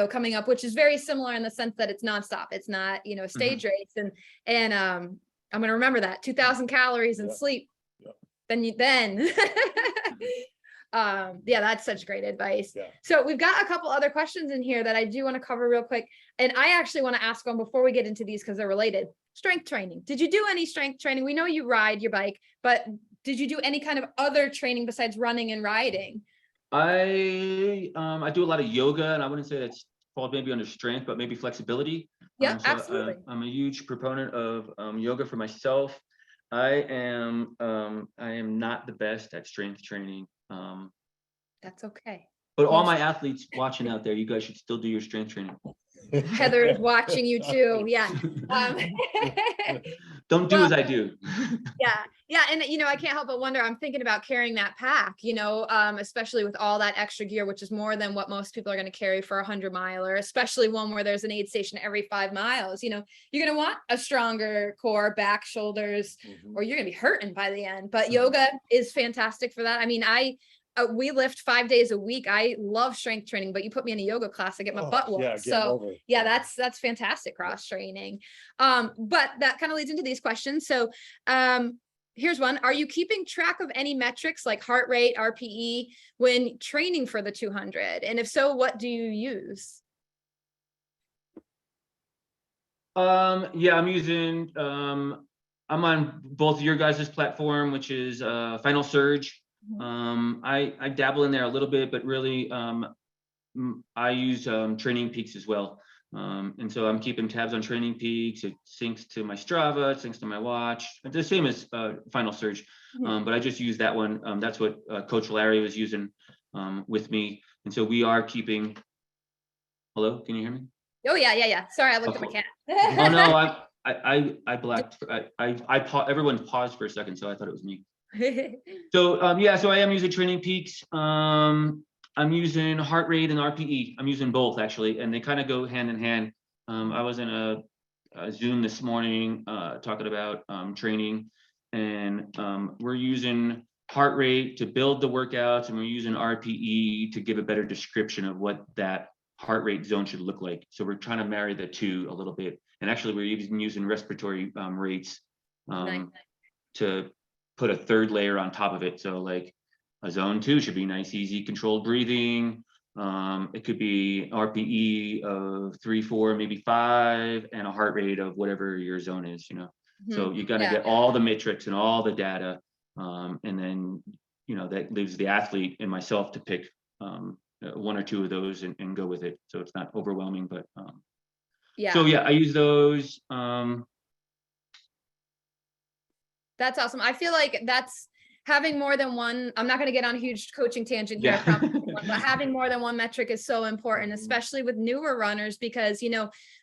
coming up, which is very similar in the sense that it's nonstop. It's not, a stage race. And I'm going to remember that 2,000 calories and sleep. Then that's such great advice. Yeah. So we've got a couple other questions in here that I do want to cover real quick. And I actually want to ask them before we get into these because they're related. Strength training. Did you do any strength training? We know you ride your bike, but did you do any kind of other training besides running and riding? I do a lot of yoga, and I wouldn't say that's falls maybe under strength, but maybe flexibility. Yeah, absolutely. I'm a huge proponent of yoga for myself. I am not the best at strength training. That's okay. But all my athletes watching out there, you guys should still do your strength training. Heather is watching you too. Yeah. Don't do as I do. Yeah. And I can't help but wonder, I'm thinking about carrying that pack, especially with all that extra gear, which is more than what most people are going to carry for 100-miler, especially one where there's an aid station every 5 miles. You're going to want a stronger core, back, shoulders, or you're going to be hurting by the end. But yoga is fantastic for that. I mean, we lift 5 days a week. I love strength training, but you put me in a yoga class, I get my butt whooped. So that's fantastic cross training. But that kind of leads into these questions. So here's one. Are you keeping track of any metrics like heart rate, RPE when training for the 200? And if so, what do you use? Yeah, I'm on both your guys' platform, which is Final Surge. I dabble in there a little bit, but really I use Training Peaks as well. And so I'm keeping tabs on Training Peaks. It syncs to my Strava, it syncs to my watch. It's the same as Final Surge, but I just use that one. That's what Coach Larry was using with me. And so we are keeping. Hello, can you hear me? Oh yeah. Sorry, I looked at my cat. Oh no, I blacked. Everyone paused for a second, so I thought it was me. So yeah, so I am using Training Peaks. I'm using heart rate and RPE. I'm using both actually, and they kind of go hand in hand. I was in a Zoom this morning talking about training, and we're using heart rate to build the workouts, and we're using RPE to give a better description of what that heart rate zone should look like. So we're trying to marry the two a little bit. And actually we're even using respiratory rates to put a third layer on top of it. So like a zone 2 should be nice, easy, controlled breathing. It could be RPE of 3, 4, maybe 5, and a heart rate of whatever your zone is, So you got to get all the metrics and all the data. And then, that leaves the athlete and myself to pick one or two of those and go with it. So it's not overwhelming, but so yeah, I use those. That's awesome. I feel like that's having more than one. I'm not going to get on a huge coaching tangent here, but having more than one metric is so important, especially with newer runners, because,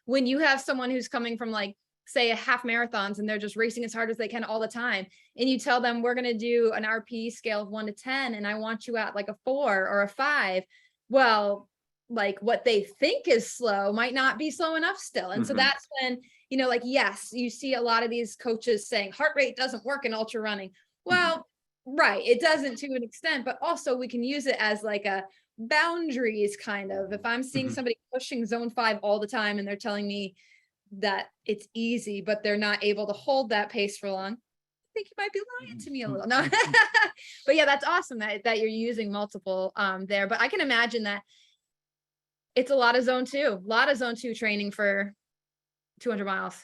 when you have someone who's coming from like, say, a half marathons and they're just racing as hard as they can all the time, and you tell them we're going to do an RPE scale of 1 to 10, and I want you at like a 4 or a 5. Well, like what they think is slow might not be slow enough still. And so that's when, yes, you see a lot of these coaches saying heart rate doesn't work in ultra running. Well, right. It doesn't to an extent, but also we can use it as like a boundaries kind of. If I'm seeing somebody pushing zone 5 all the time and they're telling me that it's easy, but they're not able to hold that pace for long, I think you might be lying to me a little. No, but yeah, that's awesome that you're using multiple there. But I can imagine that it's a lot of zone 2 training for 200 miles.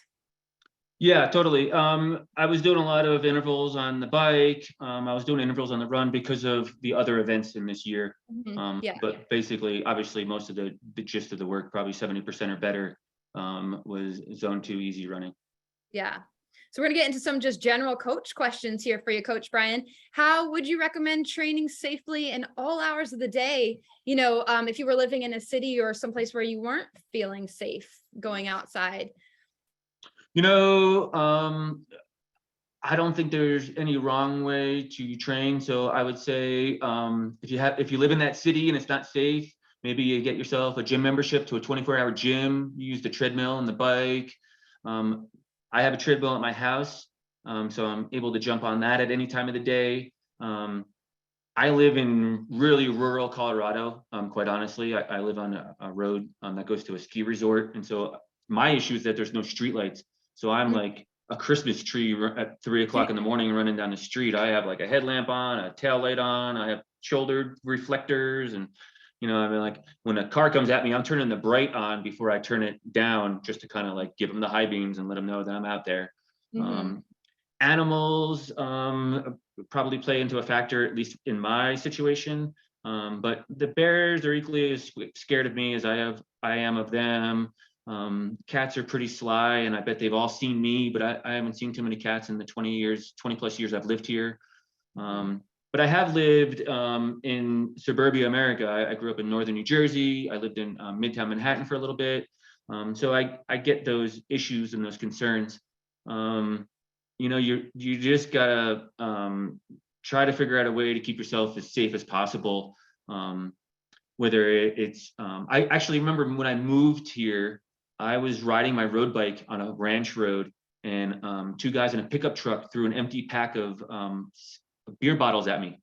Yeah, totally. I was doing a lot of intervals on the bike. I was doing intervals on the run because of the other events in this year. But basically, obviously, most of the gist of the work, probably 70% or better, was zone 2 easy running. Yeah. So we're going to get into some just general coach questions here for you, Coach Brian. How would you recommend training safely in all hours of the day? If you were living in a city or someplace where you weren't feeling safe going outside? I don't think there's any wrong way to train. So I would say if you live in that city and it's not safe, maybe you get yourself a gym membership to a 24-hour gym. You use the treadmill and the bike. I have a treadmill at my house, so I'm able to jump on that at any time of the day. I live in really rural Colorado, quite honestly. I live on a road that goes to a ski resort. And so my issue is that there's no streetlights. So I'm like a Christmas tree at 3 o'clock in the morning running down the street. I have like a headlamp on, a tail light on, I have shoulder reflectors, and like when a car comes at me, I'm turning the bright on before I turn it down, just to kind of like give them the high beams and let them know that I'm out there. Animals probably play into a factor, at least in my situation. But the bears are equally as scared of me as I am of them. Cats are pretty sly, and I bet they've all seen me, but I haven't seen too many cats in the 20 plus years I've lived here. But I have lived in suburbia America. I grew up in northern New Jersey. I lived in Midtown Manhattan for a little bit. So I get those issues and those concerns. You just gotta try to figure out a way to keep yourself as safe as possible. Whether it's, I actually remember when I moved here, I was riding my road bike on a ranch road, and 2 guys in a pickup truck threw an empty pack of beer bottles at me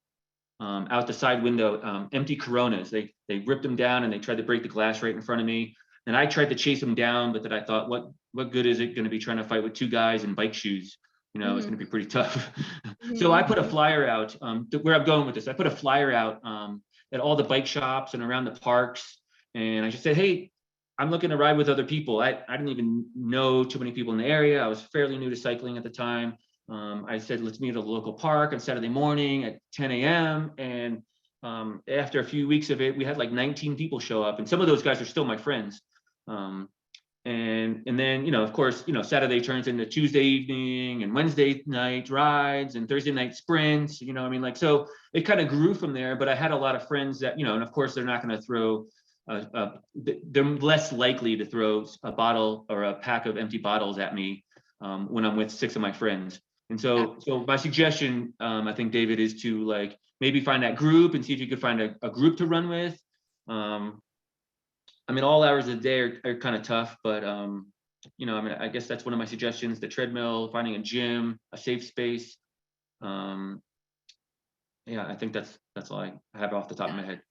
out the side window, empty Coronas. They ripped them down and they tried to break the glass right in front of me. And I tried to chase them down, but then I thought, what good is it going to be trying to fight with 2 guys in bike shoes? It's going to be pretty tough. So I put a flyer out, where I'm going with this. I put a flyer out at all the bike shops and around the parks. And I just said, hey, I'm looking to ride with other people. I didn't even know too many people in the area. I was fairly new to cycling at the time. I said, let's meet at a local park on Saturday morning at 10 a.m. And after a few weeks of it, we had like 19 people show up, and some of those guys are still my friends. And then, you know, of course, you know, Saturday turns into Tuesday evening and Wednesday night rides and Thursday night sprints, you know, I mean, like, so it kind of grew from there. But I had a lot of friends that, you know, and of course they're not going to throw they're less likely to throw a bottle or a pack of empty bottles at me when I'm with 6 of my friends. And so my suggestion, I think, David, is to like maybe find that group and see if you could find a group to run with. I mean, all hours of the day are kind of tough, but you know, I mean, I guess that's one of my suggestions: the treadmill, finding a gym, a safe space. Yeah, I think that's all I have off the top of my head.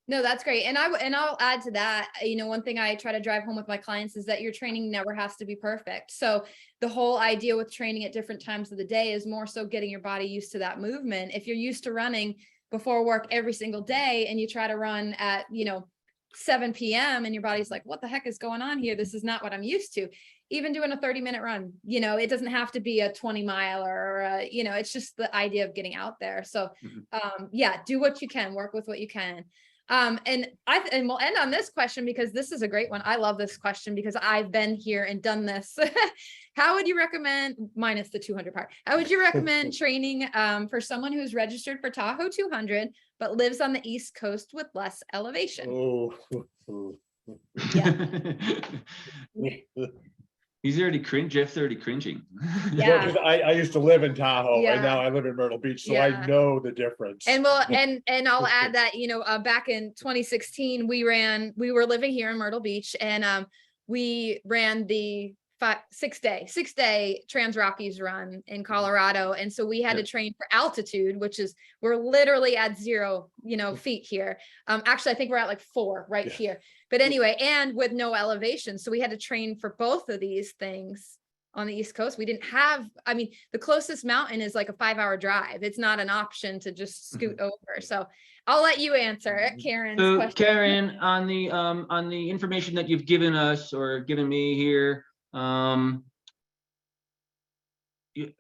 No, that's great. And I'll add to that, you know, one thing I try to drive home with my clients is that your training never has to be perfect. So the whole idea with training at different times of the day is more so getting your body used to that movement. If you're used to running before work every single day and you try to run at, you know, 7 p.m. and your body's like, what the heck is going on here? This is not what I'm used to. Even doing a 30-minute run, you know, it doesn't have to be a 20 mile or, you know, it's just the idea of getting out there. So yeah, do what you can, work with what you can. And we'll end on this question because this is a great one. I love this question because I've been here and done this. How would you recommend, minus the 200 part, how would you recommend training for someone who's registered for Tahoe 200, but lives on the East Coast with less elevation? Oh. Yeah. He's already Jeff's already cringing. Yeah. Well, 'cause I used to live in Tahoe Yeah. and now I live in Myrtle Beach, so Yeah. I know the difference. And and I'll add that, you know, back in 2016, we were living here in Myrtle Beach, and we ran the 6-day Trans Rockies run in Colorado. And so we had to train for altitude, which is, we're literally at 0, you know, feet here. Actually, I think we're at like 4 right here. But anyway, and with no elevation. So we had to train for both of these things on the East Coast. We didn't have, I mean, the closest mountain is like a 5-hour drive. It's not an option to just scoot over. So I'll let you answer Karen's question. Karen, on the information that you've given us or given me here, I mean,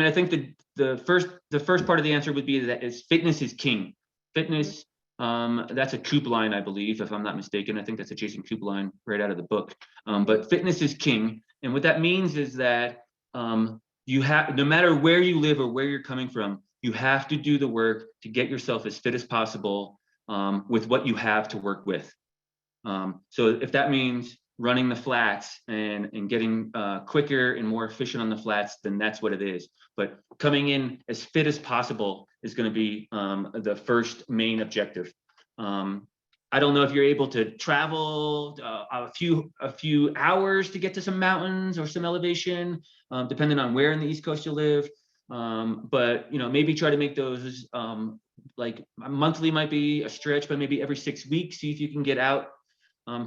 I think the first part of the answer would be that fitness is king. Fitness, that's a Coop line, I believe, if I'm not mistaken. I think that's a Jason Coop line right out of the book. But fitness is king. And what that means is that you have, no matter where you live or where you're coming from, you have to do the work to get yourself as fit as possible with what you have to work with. So if that means running the flats and getting quicker and more efficient on the flats, then that's what it is. But coming in as fit as possible is going to be the first main objective. I don't know if you're able to travel a few hours to get to some mountains or some elevation, depending on where in the East Coast you live. But you know, maybe try to make those like monthly might be a stretch, but maybe every 6 weeks, see if you can get out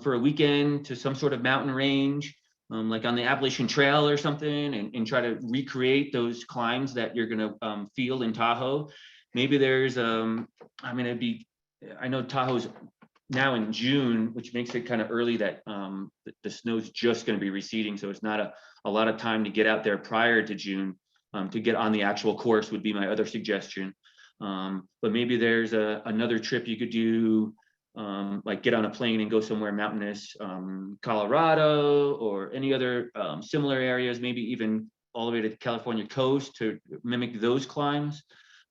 for a weekend to some sort of mountain range, like on the Appalachian Trail or something, and try to recreate those climbs that you're going to feel in Tahoe. Maybe there's, I mean, I know Tahoe's now in June, which makes it kind of early that the snow's just going to be receding. So it's not a lot of time to get out there prior to June to get on the actual course would be my other suggestion. But maybe there's another trip you could do, like get on a plane and go somewhere mountainous, Colorado or any other similar areas, maybe even all the way to the California coast to mimic those climbs.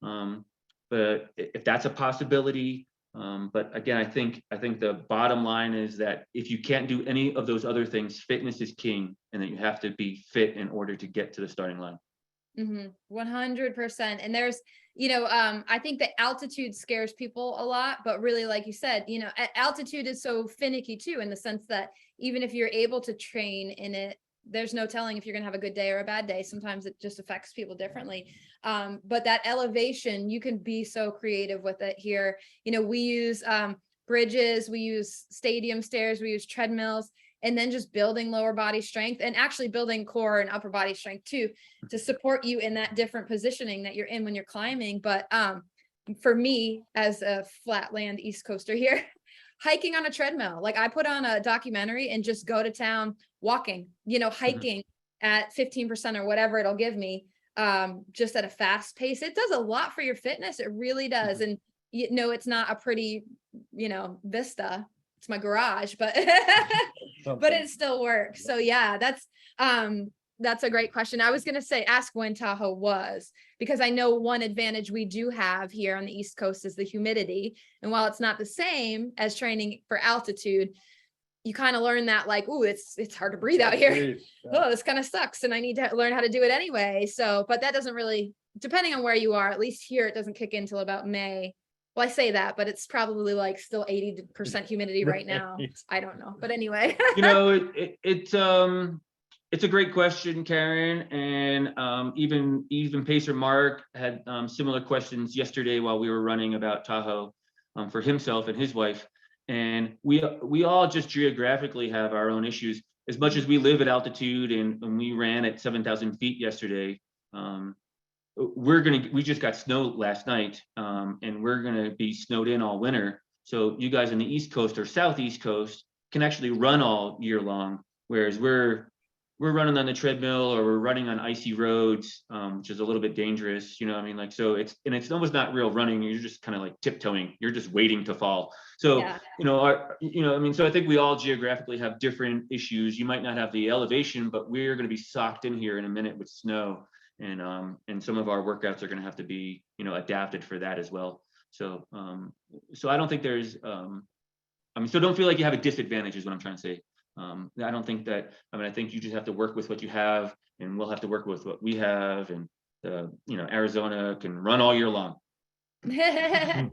But if that's a possibility, but again, I think the bottom line is that if you can't do any of those other things, fitness is king, and that you have to be fit in order to get to the starting line. 100%. And there's, you know, I think the altitude scares people a lot, but really, like you said, you know, altitude is so finicky too, in the sense that even if you're able to train in it, there's no telling if you're going to have a good day or a bad day. Sometimes it just affects people differently. But that elevation, you can be so creative with it here. You know, we use bridges, we use stadium stairs, we use treadmills, and then just building lower body strength and actually building core and upper body strength too, to support you in that different positioning that you're in when you're climbing. But for me, as a flatland East Coaster here, hiking on a treadmill. Like I put on a documentary and just go to town walking, hiking at 15% or whatever it'll give me, just at a fast pace. It does a lot for your fitness. It really does. And it's not a pretty, vista. It's my garage, but but it still works. So yeah, that's a great question. I was going to say, ask when Tahoe was, because I know one advantage we do have here on the East Coast is the humidity. And while it's not the same as training for altitude, you kind of learn that like, ooh, it's hard to breathe out here. Oh, this kind of sucks. And I need to learn how to do it anyway. So, but that doesn't really, depending on where you are, at least here, it doesn't kick in till about May. Well, I say that, but it's probably like still 80% humidity right now. I don't know. But anyway. It's a great question, Karen. And even Pacer Mark had similar questions yesterday while we were running about Tahoe for himself and his wife. And we all just geographically have our own issues. As much as we live at altitude and we ran at 7,000 feet yesterday, we just got snow last night, and we're gonna be snowed in all winter. So you guys on the East Coast or Southeast Coast can actually run all year long, whereas we're running on the treadmill or we're running on icy roads, which is a little bit dangerous, like, so it's almost not real running. You're just kind of like tiptoeing. You're just waiting to fall. So, Yeah. So I think we all geographically have different issues. You might not have the elevation, but we're going to be socked in here in a minute with snow. And some of our workouts are going to have to be, adapted for that as well. So, so I don't think there's, so don't feel like you have a disadvantage is what I'm trying to say. I don't think that, I think you just have to work with what you have, and we'll have to work with what we have, and Arizona can run all year long. Yeah,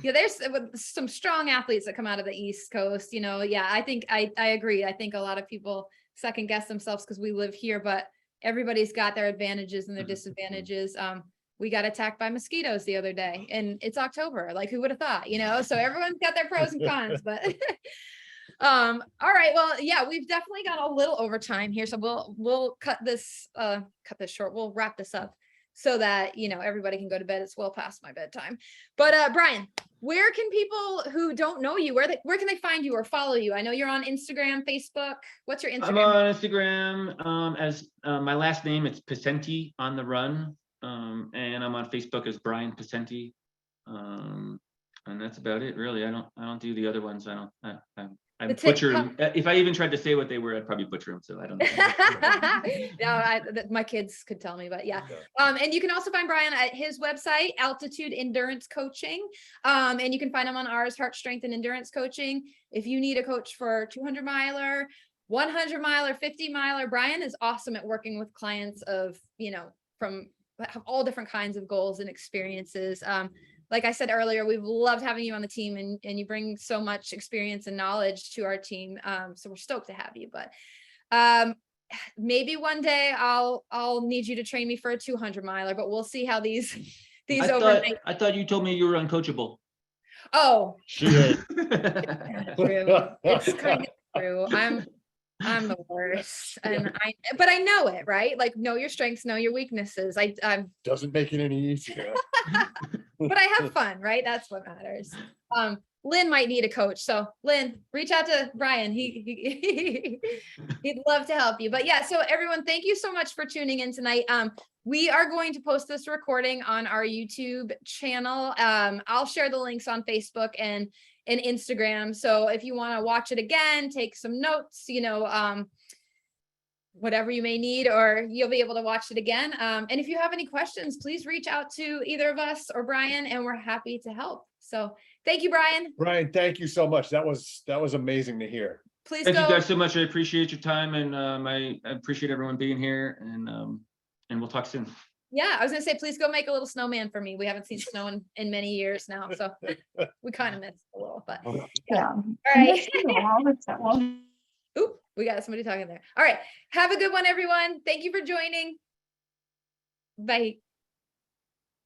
there's some strong athletes that come out of the East Coast, yeah, I think I agree. I think a lot of people second guess themselves because we live here, but everybody's got their advantages and their disadvantages. We got attacked by mosquitoes the other day, and it's October. Like, who would have thought, so everyone's got their pros and cons, but all right, well, yeah, we've definitely got a little overtime here, so we'll cut this short. We'll wrap this up so that everybody can go to bed. It's well past my bedtime. But Brian, where can people who don't know you, where can they find you or follow you? I know you're on Instagram, Facebook. What's your Instagram? I'm on Instagram as my last name. It's Passenti on the Run, and I'm on Facebook as Brian Passenti, and that's about it, really. I don't do the other ones. I butcher them. If I even tried to say what they were, I'd probably butcher them. So I don't know. No, my kids could tell me, but yeah. And you can also find Brian at his website, Altitude Endurance Coaching. And you can find him on ours, Hart Strength and Endurance Coaching. If you need a coach for 200 miler, 100 miler, 50 miler, Brian is awesome at working with clients of, from all different kinds of goals and experiences. Like I said earlier, we've loved having you on the team, and you bring so much experience and knowledge to our team. So we're stoked to have you, but maybe one day I'll need you to train me for a 200 miler, but we'll see how these overnight. I thought you told me you were uncoachable. Oh, She is. true. It's kind of true. I'm the worst, and but I know it, right? Like, know your strengths, know your weaknesses. I'm Doesn't make it any easier. but I have fun, right? That's what matters. Lynn might need a coach. So Lynn, reach out to Brian. He'd love to help you. But yeah, so everyone, thank you so much for tuning in tonight. We are going to post this recording on our YouTube channel. I'll share the links on Facebook and Instagram. So if you want to watch it again, take some notes, whatever you may need, or you'll be able to watch it again. And if you have any questions, please reach out to either of us or Brian, and we're happy to help. So thank you, Brian. Brian, thank you so much. That was amazing to hear. Please Thank go. you guys so much. I appreciate your time, and I appreciate everyone being here, and we'll talk soon. Yeah, I was gonna say, please go make a little snowman for me. We haven't seen snow in many years now, so we kind of missed a little, but yeah. All right. Oop, we got somebody talking there. All right. Have a good one, everyone. Thank you for joining. Bye.